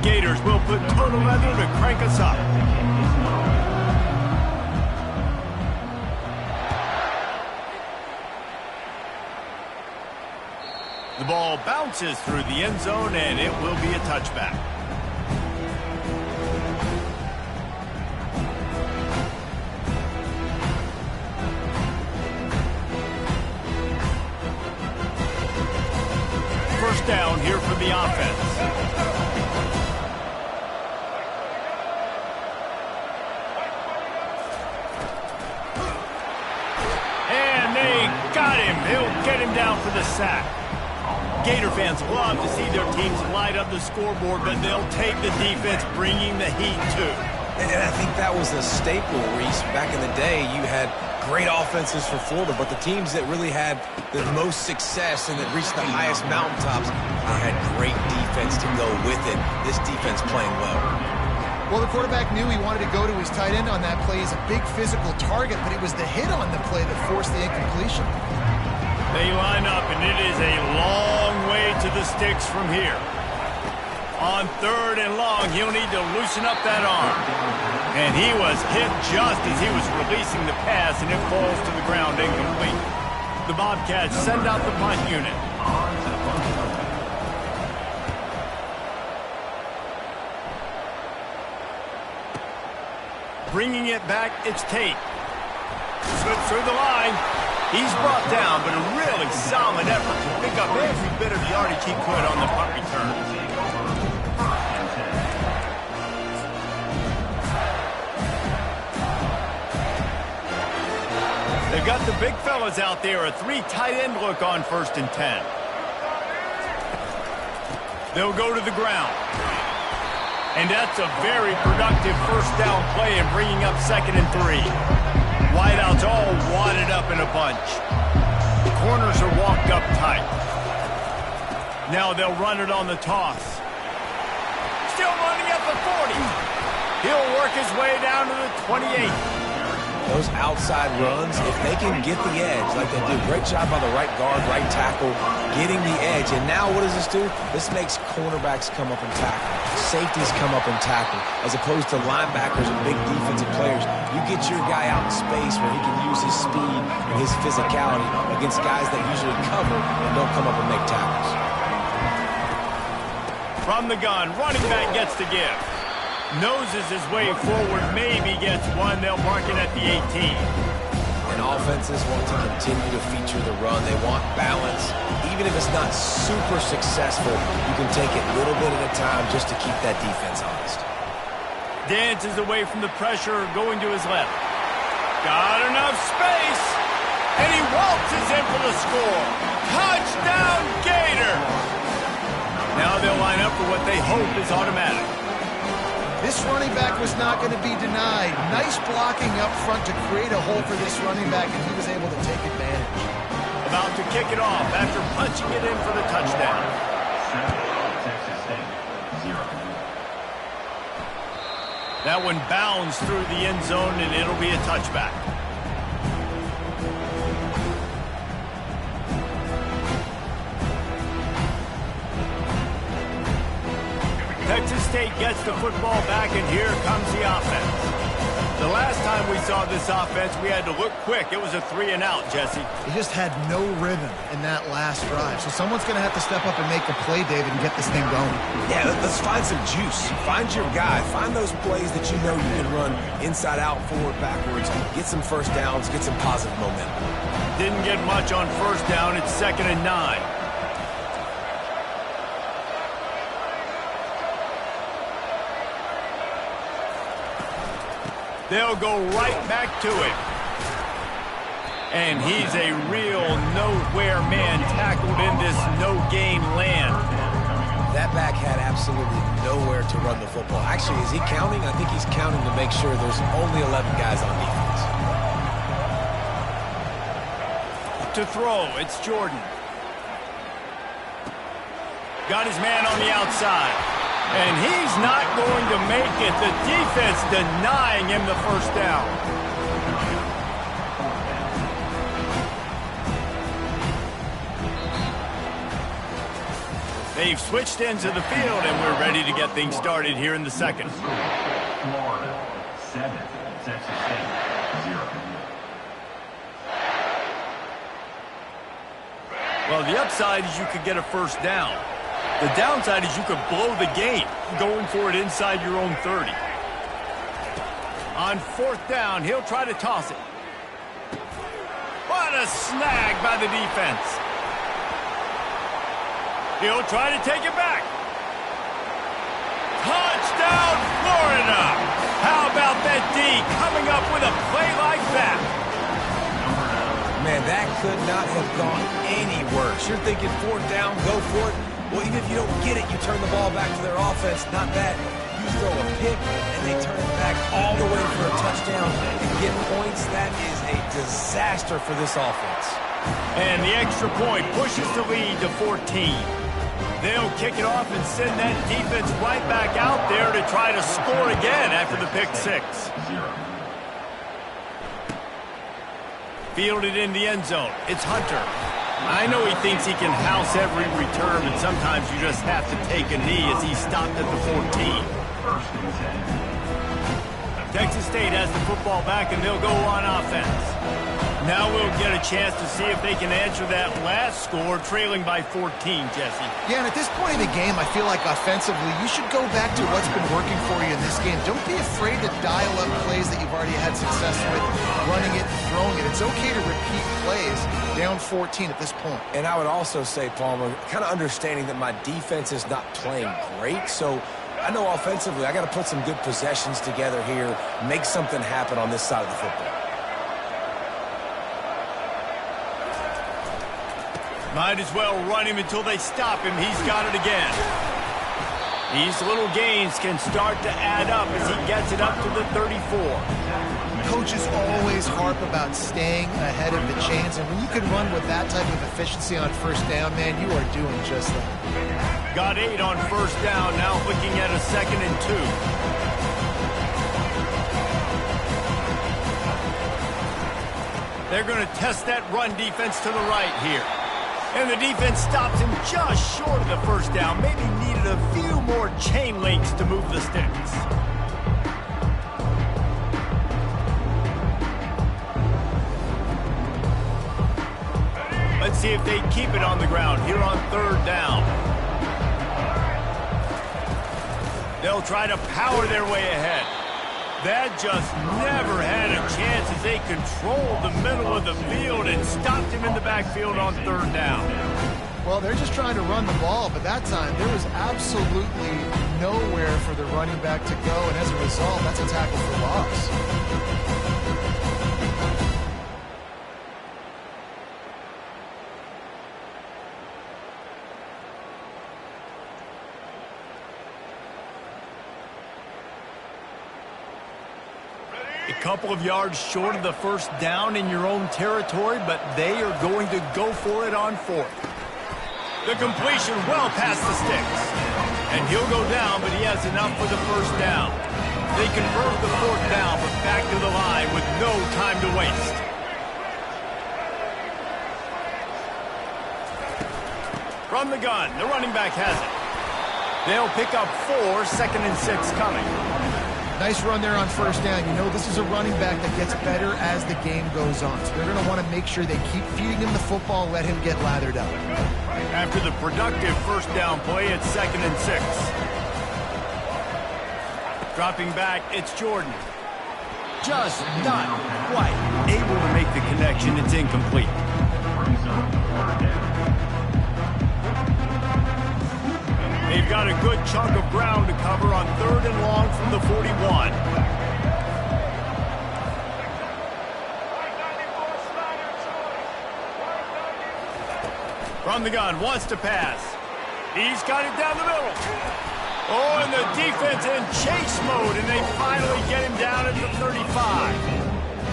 Gators will put total leather to crank us up. The ball bounces through the end zone, and it will be a touchback. First down here for the offense. And they got him. He'll get him down for the sack. Gator fans love to see their teams light up the scoreboard, but they'll take the defense bringing the heat too. And I think that was a staple, Reese. Back in the day, you had great offenses for Florida, but the teams that really had the most success and that reached the highest mountaintops, they had great defense to go with it. This defense playing well. Well, the quarterback knew he wanted to go to his tight end on that play. He's a big physical target, but it was the hit on the play that forced the incompletion. They line up, and it is a long way to the sticks from here. On 3rd and long, he'll need to loosen up that arm. And he was hit just as he was releasing the pass, and it falls to the ground incomplete. The Bobcats send out the punt unit. Bringing it back, it's Tate. Slips through the line. He's brought down, but a really solid effort to pick up every bit of yardage he could on the punt return. They've got the big fellas out there, a 3 tight end look on 1st and 10. They'll go to the ground. And that's a very productive first down play in bringing up 2nd and 3. Wideouts all wadded up in a bunch. The corners are walked up tight. Now they'll run it on the toss. Still running at the 40. He'll work his way down to the 28. Those outside runs, if they can get the edge, like they do, great job by the right guard, right tackle, getting the edge. And now what does this do? This makes cornerbacks come up and tackle. Safeties come up and tackle, as opposed to linebackers and big defensive players. You get your guy out in space where he can use his speed and his physicality against guys that usually cover and don't come up and make tackles. From the gun, running back gets to give. Noses his way forward, maybe gets one. They'll mark it at the 18. And offenses want to continue to feature the run. They want balance. Even if it's not super successful, you can take it little bit at a time just to keep that defense honest. Dances away from the pressure, going to his left. Got enough space, and he waltzes in for the score. Touchdown, Gator! Now they'll line up for what they hope is automatic. This running back was not going to be denied. Nice blocking up front to create a hole for this running back, and he was able to take advantage. About to kick it off after punching it in for the touchdown. Texas State, 0. That one bounds through the end zone, and it'll be a touchback. Texas State gets the football back, and here comes the offense. The last time we saw this offense, we had to look quick. It was a 3-and-out, Jesse. He just had no rhythm in that last drive. So someone's going to have to step up and make a play, David, and get this thing going. Yeah, let's find some juice. Find your guy. Find those plays that you know you can run inside out, forward, backwards. Get some first downs. Get some positive momentum. Didn't get much on first down. It's 2nd and 9. They'll go right back to it. And he's a real nowhere man tackled in this no-gain land. That back had absolutely nowhere to run the football. Actually, is he counting? I think he's counting to make sure there's only 11 guys on defense. To throw, it's Jordan. Got his man on the outside. And he's not going to make it. The defense denying him the first down. They've switched ends of the field, and we're ready to get things started here in the second. Florida 7, Texas State 0. Well, the upside is you could get a first down. The downside is you could blow the game going for it inside your own 30. On fourth down, he'll try to toss it. What a snag by the defense. He'll try to take it back. Touchdown, Florida! How about that D coming up with a play like that? Man, that could not have gone any worse. You're thinking fourth down, go for it. Well, even if you don't get it, you turn the ball back to their offense. Not that. You throw a pick, and they turn it back all the way for a touchdown and get points. That is a disaster for this offense. And the extra point pushes the lead to 14. They'll kick it off and send that defense right back out there to try to score again after the pick six. Fielded in the end zone. It's Hunter. I know he thinks he can house every return, but sometimes you just have to take a knee as he stopped at the 14. Texas State has the football back, and they'll go on offense. Now we'll get a chance to see if they can answer that last score, trailing by 14, Jesse. Yeah, and at this point in the game, I feel like offensively, you should go back to what's been working for you in this game. Don't be afraid to dial up plays that you've already had success with, running it and throwing it. It's okay to repeat plays down 14 at this point. And I would also say, Palmer, kind of understanding that my defense is not playing great, so I know offensively I got to put some good possessions together here, make something happen on this side of the football. Might as well run him until they stop him. He's got it again. These little gains can start to add up as he gets it up to the 34. Coaches always harp about staying ahead of the chains, and when you can run with that type of efficiency on first down, man, you are doing just that. Got 8 on first down, now looking at a 2nd and 2. They're going to test that run defense to the right here. And the defense stops him just short of the first down. Maybe needed a few more chain links to move the sticks. Let's see if they keep it on the ground here on third down. They'll try to power their way ahead. That just never had a chance as they controlled the middle of the field and stopped him in the backfield on third down. Well, they're just trying to run the ball, but that time there was absolutely nowhere for the running back to go, and as a result, that's a tackle for loss. A couple of yards short of the first down in your own territory, but they are going to go for it on fourth. The completion well past the sticks. And he'll go down, but he has enough for the first down. They convert the fourth down, but back to the line with no time to waste. From the gun, the running back has it. They'll pick up 4, 2nd and 6 coming. Nice run there on first down. You know, this is a running back that gets better as the game goes on. So they're going to want to make sure they keep feeding him the football, let him get lathered up. After the productive first down play, it's 2nd and 6. Dropping back, it's Jordan. Just not quite able to make the connection. It's incomplete. They've got a good chunk of ground to cover on third and long from the 41. From the gun, wants to pass. He's got it down the middle. Oh, and the defense in chase mode, and they finally get him down at the 35.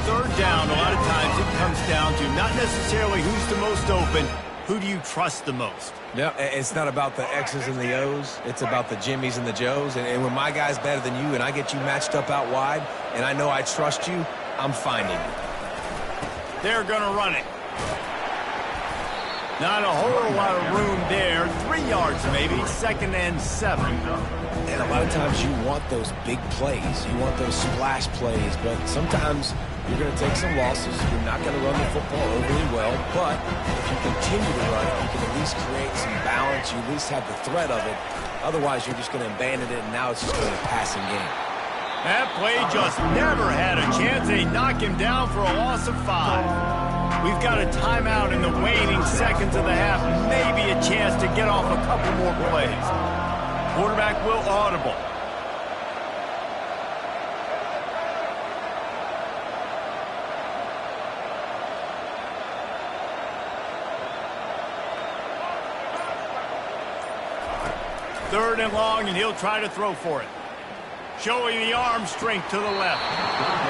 Third down, a lot of times it comes down to not necessarily who's the most open, who do you trust the most? Yeah, it's not about the X's and the O's. It's about the Jimmies and the Joes. And when my guy's better than you and I get you matched up out wide and I know I trust you, I'm finding you. They're going to run it. Not a whole lot of room there. 3 3 yards maybe, 2nd and 7. And a lot of times you want those big plays. You want those splash plays, but sometimes you're going to take some losses. You're not going to run the football overly well, but if you continue to run it, you can at least create some balance. You at least have the threat of it. Otherwise, you're just going to abandon it, and now it's just going to be a passing game. That play just never had a chance. They knock him down for a loss of 5. We've got a timeout in the waning seconds of the half. Maybe a chance to get off a couple more plays. Quarterback will audible. Third and long, and he'll try to throw for it. Showing the arm strength to the left.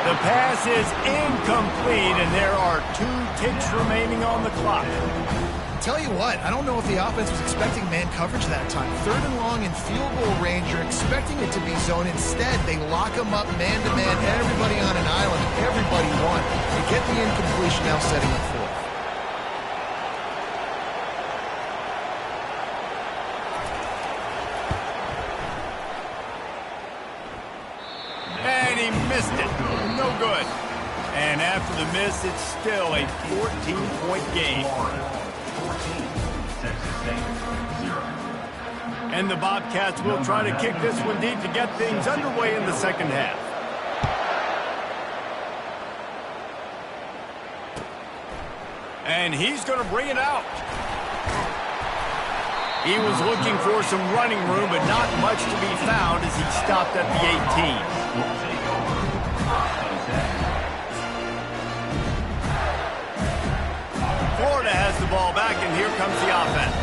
The pass is incomplete, and there are 2 ticks remaining on the clock. Tell you what, I don't know if the offense was expecting man coverage that time. Third and long in field goal range, you're expecting it to be zone. Instead, they lock them up man-to-man, everybody on an island, everybody won. They get the incompletion, now setting up fourth. And he missed it. No good. And after the miss, it's still a 14-point game. 14, Texas State, 0. And the Bobcats will try to kick this one deep to get things underway in the second half. And he's going to bring it out. He was looking for some running room, but not much to be found as he stopped at the 18. Florida has the ball back, and here comes the offense.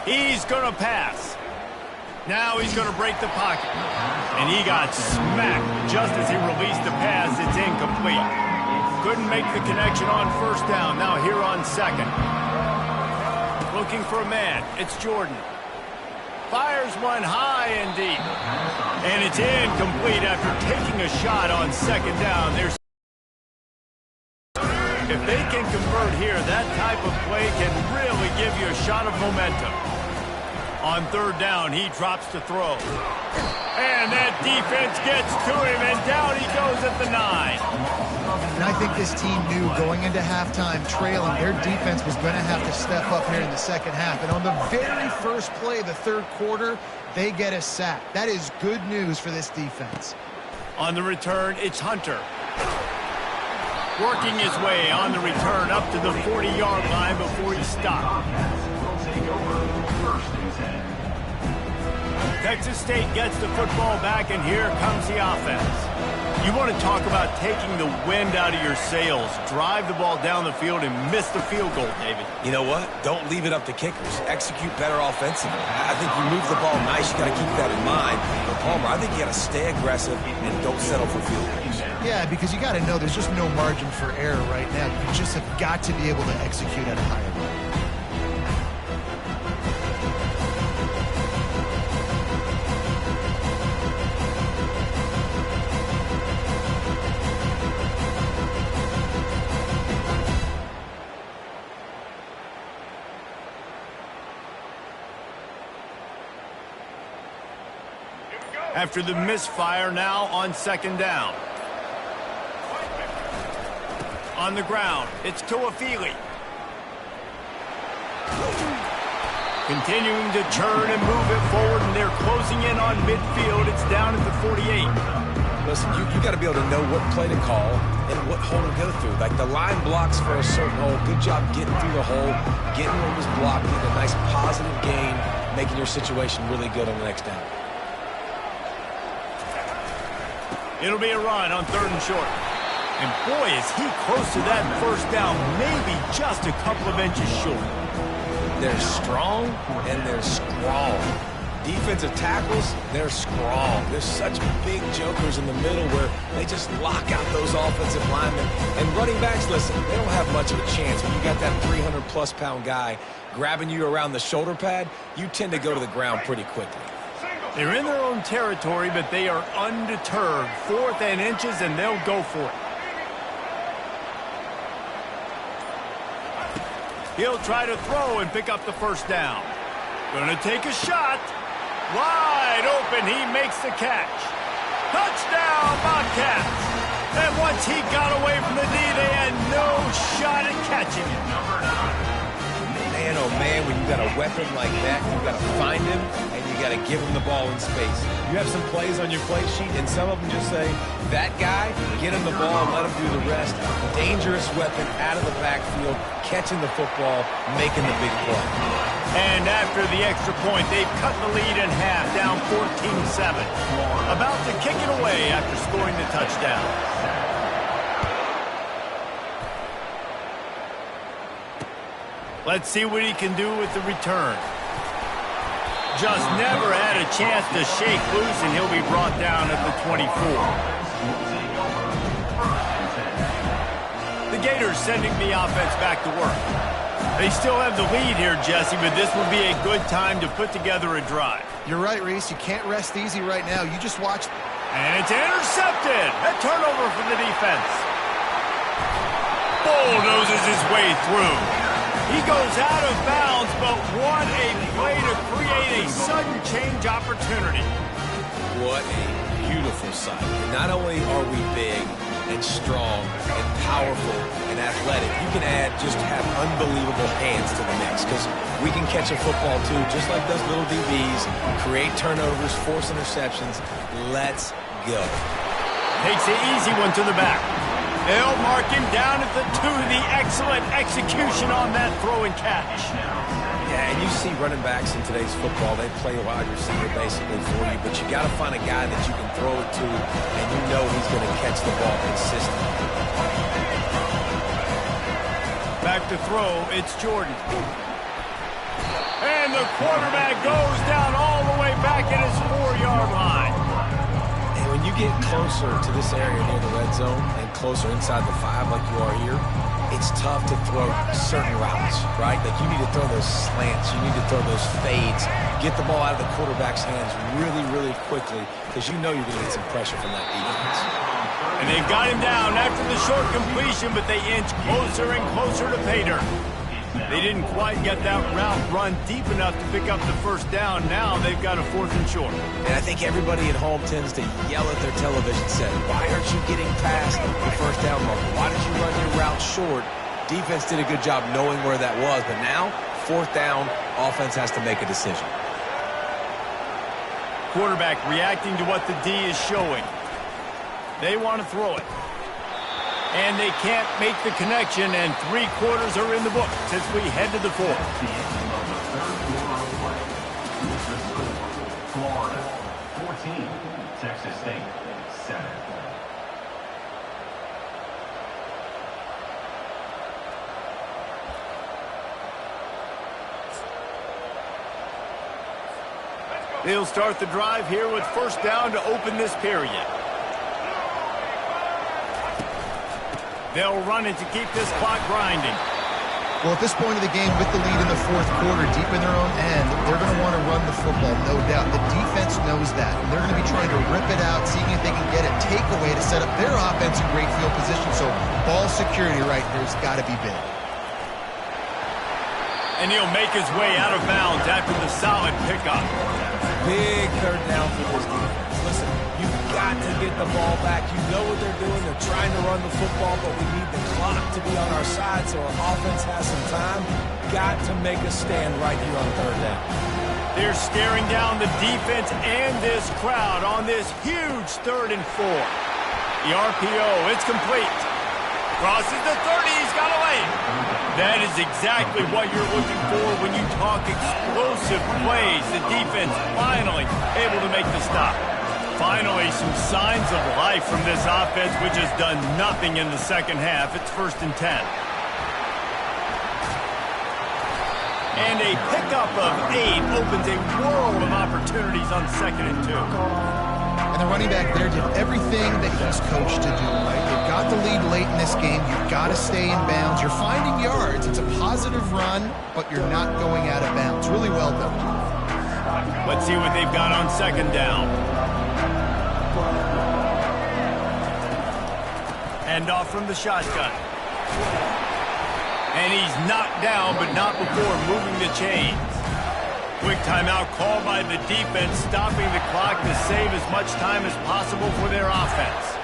He's going to pass. Now he's going to break the pocket. And he got smacked just as he released the pass. It's incomplete. Couldn't make the connection on first down. Now here on second. Looking for a man. It's Jordan. Fires one high and deep. And it's incomplete after taking a shot on second down. If they can convert here, that type of play can really give you a shot of momentum. On third down, he drops to throw. And that defense gets to him, and down he goes at the 9. And I think this team knew going into halftime trailing, their defense was going to have to step up here in the second half. And on the very first play of the third quarter, they get a sack. That is good news for this defense. On the return, it's Hunter. Working his way on the return up to the 40-yard line before he stopped. Texas State gets the football back, and here comes the offense. You want to talk about taking the wind out of your sails. Drive the ball down the field and miss the field goal, David. You know what? Don't leave it up to kickers. Execute better offensively. I think you move the ball nice. You got to keep that in mind. But Palmer, I think you got to stay aggressive and don't settle for field goals. Yeah, because you got to know there's just no margin for error right now. You just have got to be able to execute at a higher level. After the misfire, now on second down. On the ground, it's Tuafili. Continuing to turn and move it forward, and they're closing in on midfield. It's down at the 48. Listen, you got to be able to know what play to call and what hole to go through. Like the line blocks for a certain hole. Good job getting through the hole, getting what was blocked, getting a nice positive gain, making your situation really good on the next down. It'll be a run on third and short. And boy, is he close to that first down, maybe just a couple of inches short. They're strong and they're strong. Defensive tackles, they're strong. There's such big jokers in the middle where they just lock out those offensive linemen. And running backs, listen, they don't have much of a chance. When you got that 300-plus pound guy grabbing you around the shoulder pad, you tend to go to the ground pretty quickly. They're in their own territory, but they are undeterred. 4th and inches, and they'll go for it. He'll try to throw and pick up the first down. Gonna take a shot. Wide open, he makes the catch. Touchdown, Bobcats! And once he got away from the D, they had no shot at catching it. Man, oh man, when you got a weapon like that, you got to find him and you got to give him the ball in space. You have some plays on your play sheet, and some of them just say, that guy, get him the ball and let him do the rest. Dangerous weapon out of the backfield, catching the football, making the big play. And after the extra point, they've cut the lead in half, down 14-7. About to kick it away after scoring the touchdown. Let's see what he can do with the return. Just never had a chance to shake loose, and he'll be brought down at the 24. The Gators sending the offense back to work. They still have the lead here, Jesse, but this will be a good time to put together a drive. You're right, Reese. You can't rest easy right now. You just watch. And it's intercepted. A turnover for the defense. Bulldozes his way through. He goes out of bounds, but what a play to create a sudden change opportunity. What a beautiful sight. Not only are we big and strong and powerful and athletic, you can just have unbelievable hands to the mix, because we can catch a football too, just like those little DBs, create turnovers, force interceptions. Let's go. Takes the easy one to the back. They'll mark him down at the 2. The excellent execution on that throw and catch. Yeah, and you see running backs in today's football, they play a wide receiver basically for you, but you got to find a guy that you can throw it to, and you know he's going to catch the ball consistently. Back to throw, it's Jordan. And the quarterback goes down all the way back at his 4-yard line. When you get closer to this area near the red zone and closer inside the 5 like you are here, it's tough to throw certain routes, right? Like you need to throw those slants, you need to throw those fades, get the ball out of the quarterback's hands really, really quickly, because you know you're going to get some pressure from that defense. And they've got him down after the short completion, but they inch closer and closer to pay dirt. They didn't quite get that route run deep enough to pick up the first down. Now they've got a 4th and short. And I think everybody at home tends to yell at their television set, why aren't you getting past the first down marker? Why did you run your route short? Defense did a good job knowing where that was, but now, 4th down, offense has to make a decision. Quarterback reacting to what the D is showing. They want to throw it. And they can't make the connection, and 3 quarters are in the book as we head to the 4th. The end of the third quarter of play. The score, Florida 14, Texas State 7. They'll start the drive here with first down to open this period. They'll run it to keep this clock grinding. Well, at this point of the game, with the lead in the 4th quarter, deep in their own end, they're going to want to run the football, no doubt. The defense knows that, and they're going to be trying to rip it out, seeing if they can get a takeaway to set up their offense in great field position. So ball security right here has got to be big. And he'll make his way out of bounds after the solid pickup. Big 3rd down for this defense. Listen, you've got to get the ball back. You know what they're doing. They're trying to run the football, but we need the clock to be on our side so our offense has some time. Got to make a stand right here on 3rd down. They're staring down the defense and this crowd on this huge 3rd and 4. The RPO, it's complete. Crosses the 30, he's got a lane. That is exactly what you're looking for when you talk explosive plays. The defense finally able to make the stop. Finally, some signs of life from this offense, which has done nothing in the second half. It's 1st and 10. And a pickup of 8 opens a world of opportunities on 2nd and 2. And the running back there did everything that he's coached to do, right? They've got the lead late in this game. You've got to stay in bounds. You're finding yards. It's a positive run, but you're not going out of bounds. Really well done. Let's see what they've got on 2nd down. Hand off from the shotgun. And he's knocked down, but not before moving the chains. Quick timeout called by the defense, stopping the clock to save as much time as possible for their offense.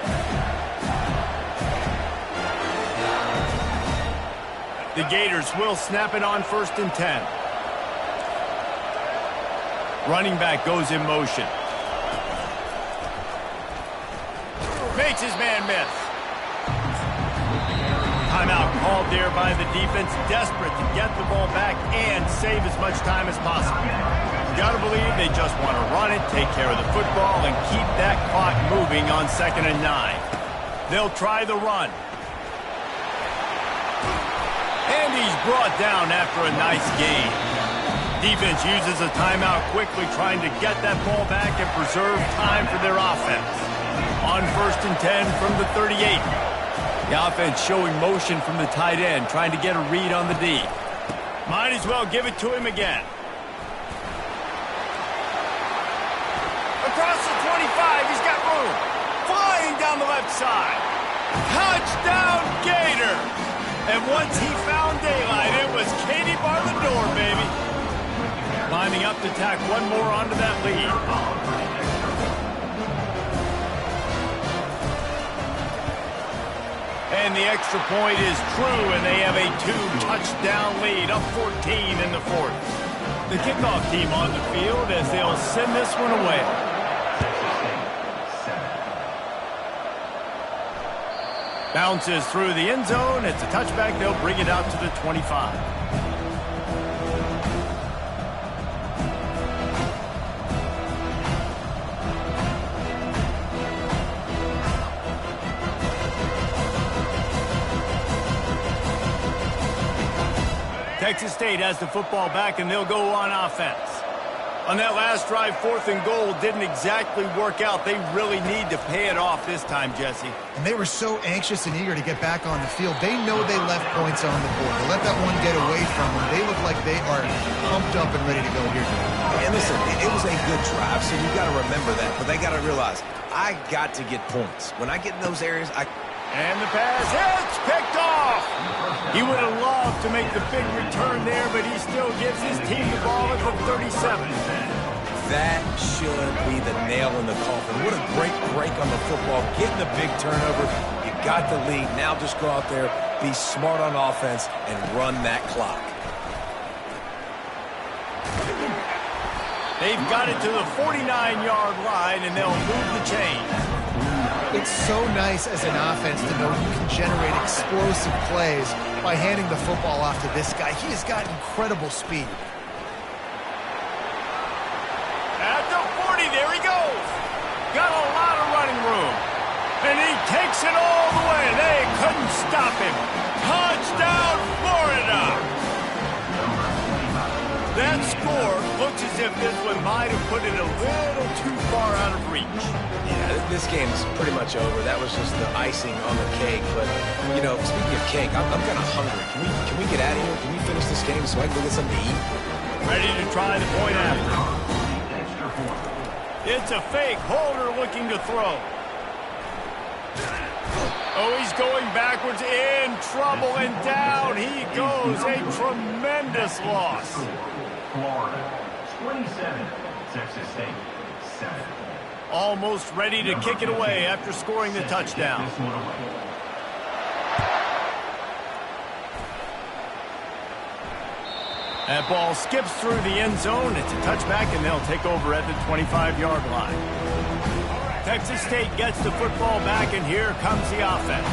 The Gators will snap it on 1st and 10. Running back goes in motion. Makes his man miss. Timeout called there by the defense, desperate to get the ball back and save as much time as possible. You got to believe they just want to run it, take care of the football, and keep that clock moving on 2nd and 9. They'll try the run. And he's brought down after a nice gain. Defense uses a timeout quickly, trying to get that ball back and preserve time for their offense. On 1st and 10 from the 38. The offense showing motion from the tight end, trying to get a read on the D. Might as well give it to him again. Across the 25, he's got room. Flying down the left side. Touchdown, Gator! And once he found daylight, it was Katie bar the door, baby. Lining up to tack one more onto that lead. And the extra point is true, and they have a 2-touchdown lead, up 14 in the 4th. The kickoff team on the field as they'll send this one away. Bounces through the end zone. It's a touchback. They'll bring it out to the 25. Texas State has the football back, and they'll go on offense. On that last drive, 4th and goal didn't exactly work out. They really need to pay it off this time, Jesse. And they were so anxious and eager to get back on the field. They know they left points on the board. To let that one get away from them, they look like they are pumped up and ready to go here today. And listen, it was a good drive, so you got to remember that. But they got to realize, I got to get points. When I get in those areas, And the pass, it's picked off! He would have loved to make the big return there, but he still gives his team the ball at the 37. That should be the nail in the coffin. What a great break on the football. Getting the big turnover. You got the lead. Now just go out there, be smart on offense, and run that clock. They've got it to the 49-yard line, and they'll move the chains. It's so nice as an offense to know you can generate explosive plays by handing the football off to this guy. He has got incredible speed. At the 40, there he goes. Got a lot of running room. And he takes it all the way. They couldn't stop him. Touchdown, Florida. That score looks as if this one might have put it a little too far out of reach. Yeah, this game's pretty much over. That was just the icing on the cake. But, you know, speaking of cake, I'm kind of hungry. Can we get out of here? Can we finish this game so I can go get something to eat? Ready to try the point after. It's a fake. Holder looking to throw. Oh, he's going backwards, in trouble, and down he goes. A tremendous loss. Florida, 27. Texas State, 7. Almost ready to kick it away after scoring the touchdown. That ball skips through the end zone. It's a touchback, and they'll take over at the 25-yard line. Texas State gets the football back, and here comes the offense.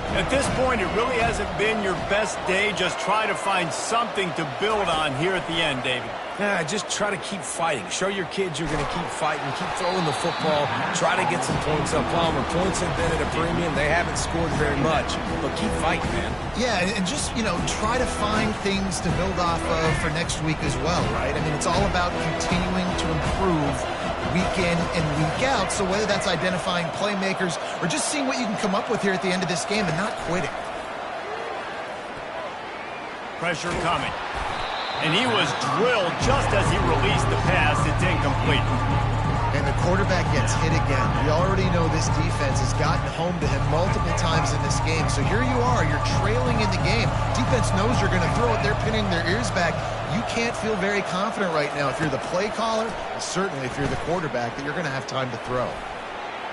At this point, it really hasn't been your best day. Just try to find something to build on here at the end, David. Yeah, just try to keep fighting. Show your kids you're going to keep fighting. Keep throwing the football. Try to get some points up. Palmer, points have been at a premium. They haven't scored very much, but keep fighting, man. Yeah, and just, you know, try to find things to build off of for next week as well, right? I mean, it's all about continuing to improve week in and week out. So whether that's identifying playmakers or just seeing what you can come up with here at the end of this game and not quitting. Pressure coming. And he was drilled just as he released the pass. It's incomplete. And the quarterback gets hit again. We already know this defense has gotten home to him multiple times in this game. So here you are, you're trailing in the game. Defense knows you're going to throw it. They're pinning their ears back. You can't feel very confident right now if you're the play caller, and certainly if you're the quarterback, that you're going to have time to throw.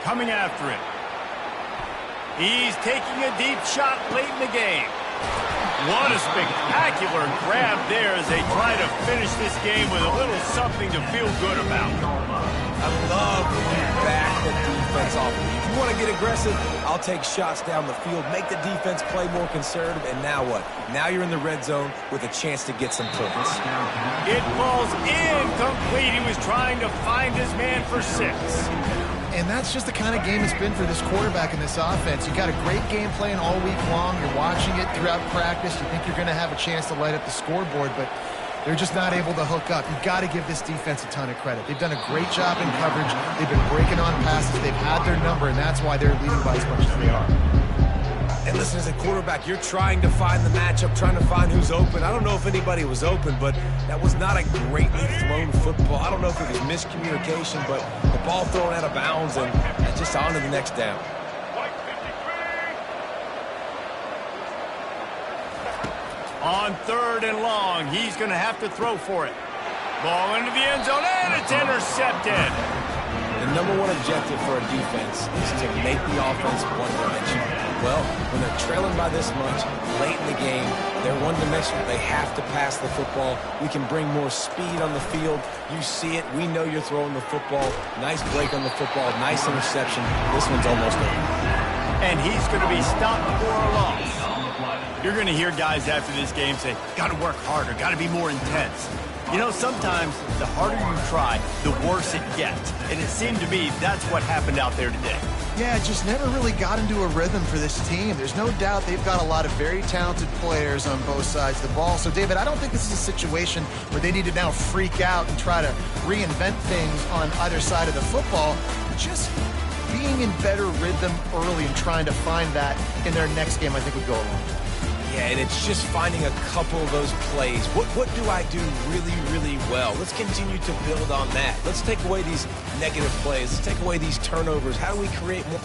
Coming after it. He's taking a deep shot late in the game. What a spectacular grab there as they try to finish this game with a little something to feel good about. I love when you back the defense off. If you want to get aggressive, I'll take shots down the field, make the defense play more conservative, and now what? Now you're in the red zone with a chance to get some points. It falls incomplete. He was trying to find his man for 6. And that's just the kind of game it's been for this quarterback in this offense. You've got a great game plan all week long. You're watching it throughout practice. You think you're going to have a chance to light up the scoreboard, but they're just not able to hook up. You've got to give this defense a ton of credit. They've done a great job in coverage. They've been breaking on passes. They've had their number, and that's why they're leading by as much as they are. And listen, as a quarterback, you're trying to find the matchup, trying to find who's open. I don't know if anybody was open, but that was not a greatly thrown football. I don't know if it was miscommunication, but the ball thrown out of bounds and just on to the next down. On 3rd and long, he's going to have to throw for it. Ball into the end zone, and it's intercepted. The number one objective for a defense is to make the offense one-dimensional. Well, when they're trailing by this much, late in the game, they're one-dimensional. They have to pass the football. We can bring more speed on the field. You see it. We know you're throwing the football. Nice break on the football. Nice interception. This one's almost over. And he's going to be stopped for a loss. You're going to hear guys after this game say, got to work harder, got to be more intense. You know, sometimes the harder you try, the worse it gets. And it seemed to me that's what happened out there today. Yeah, it just never really got into a rhythm for this team. There's no doubt they've got a lot of very talented players on both sides of the ball. So, David, I don't think this is a situation where they need to now freak out and try to reinvent things on either side of the football. Just being in better rhythm early and trying to find that in their next game, I think, would go a long way. Yeah, and it's just finding a couple of those plays. What do I do really, really well? Let's continue to build on that. Let's take away these negative plays. Let's take away these turnovers. How do we create more?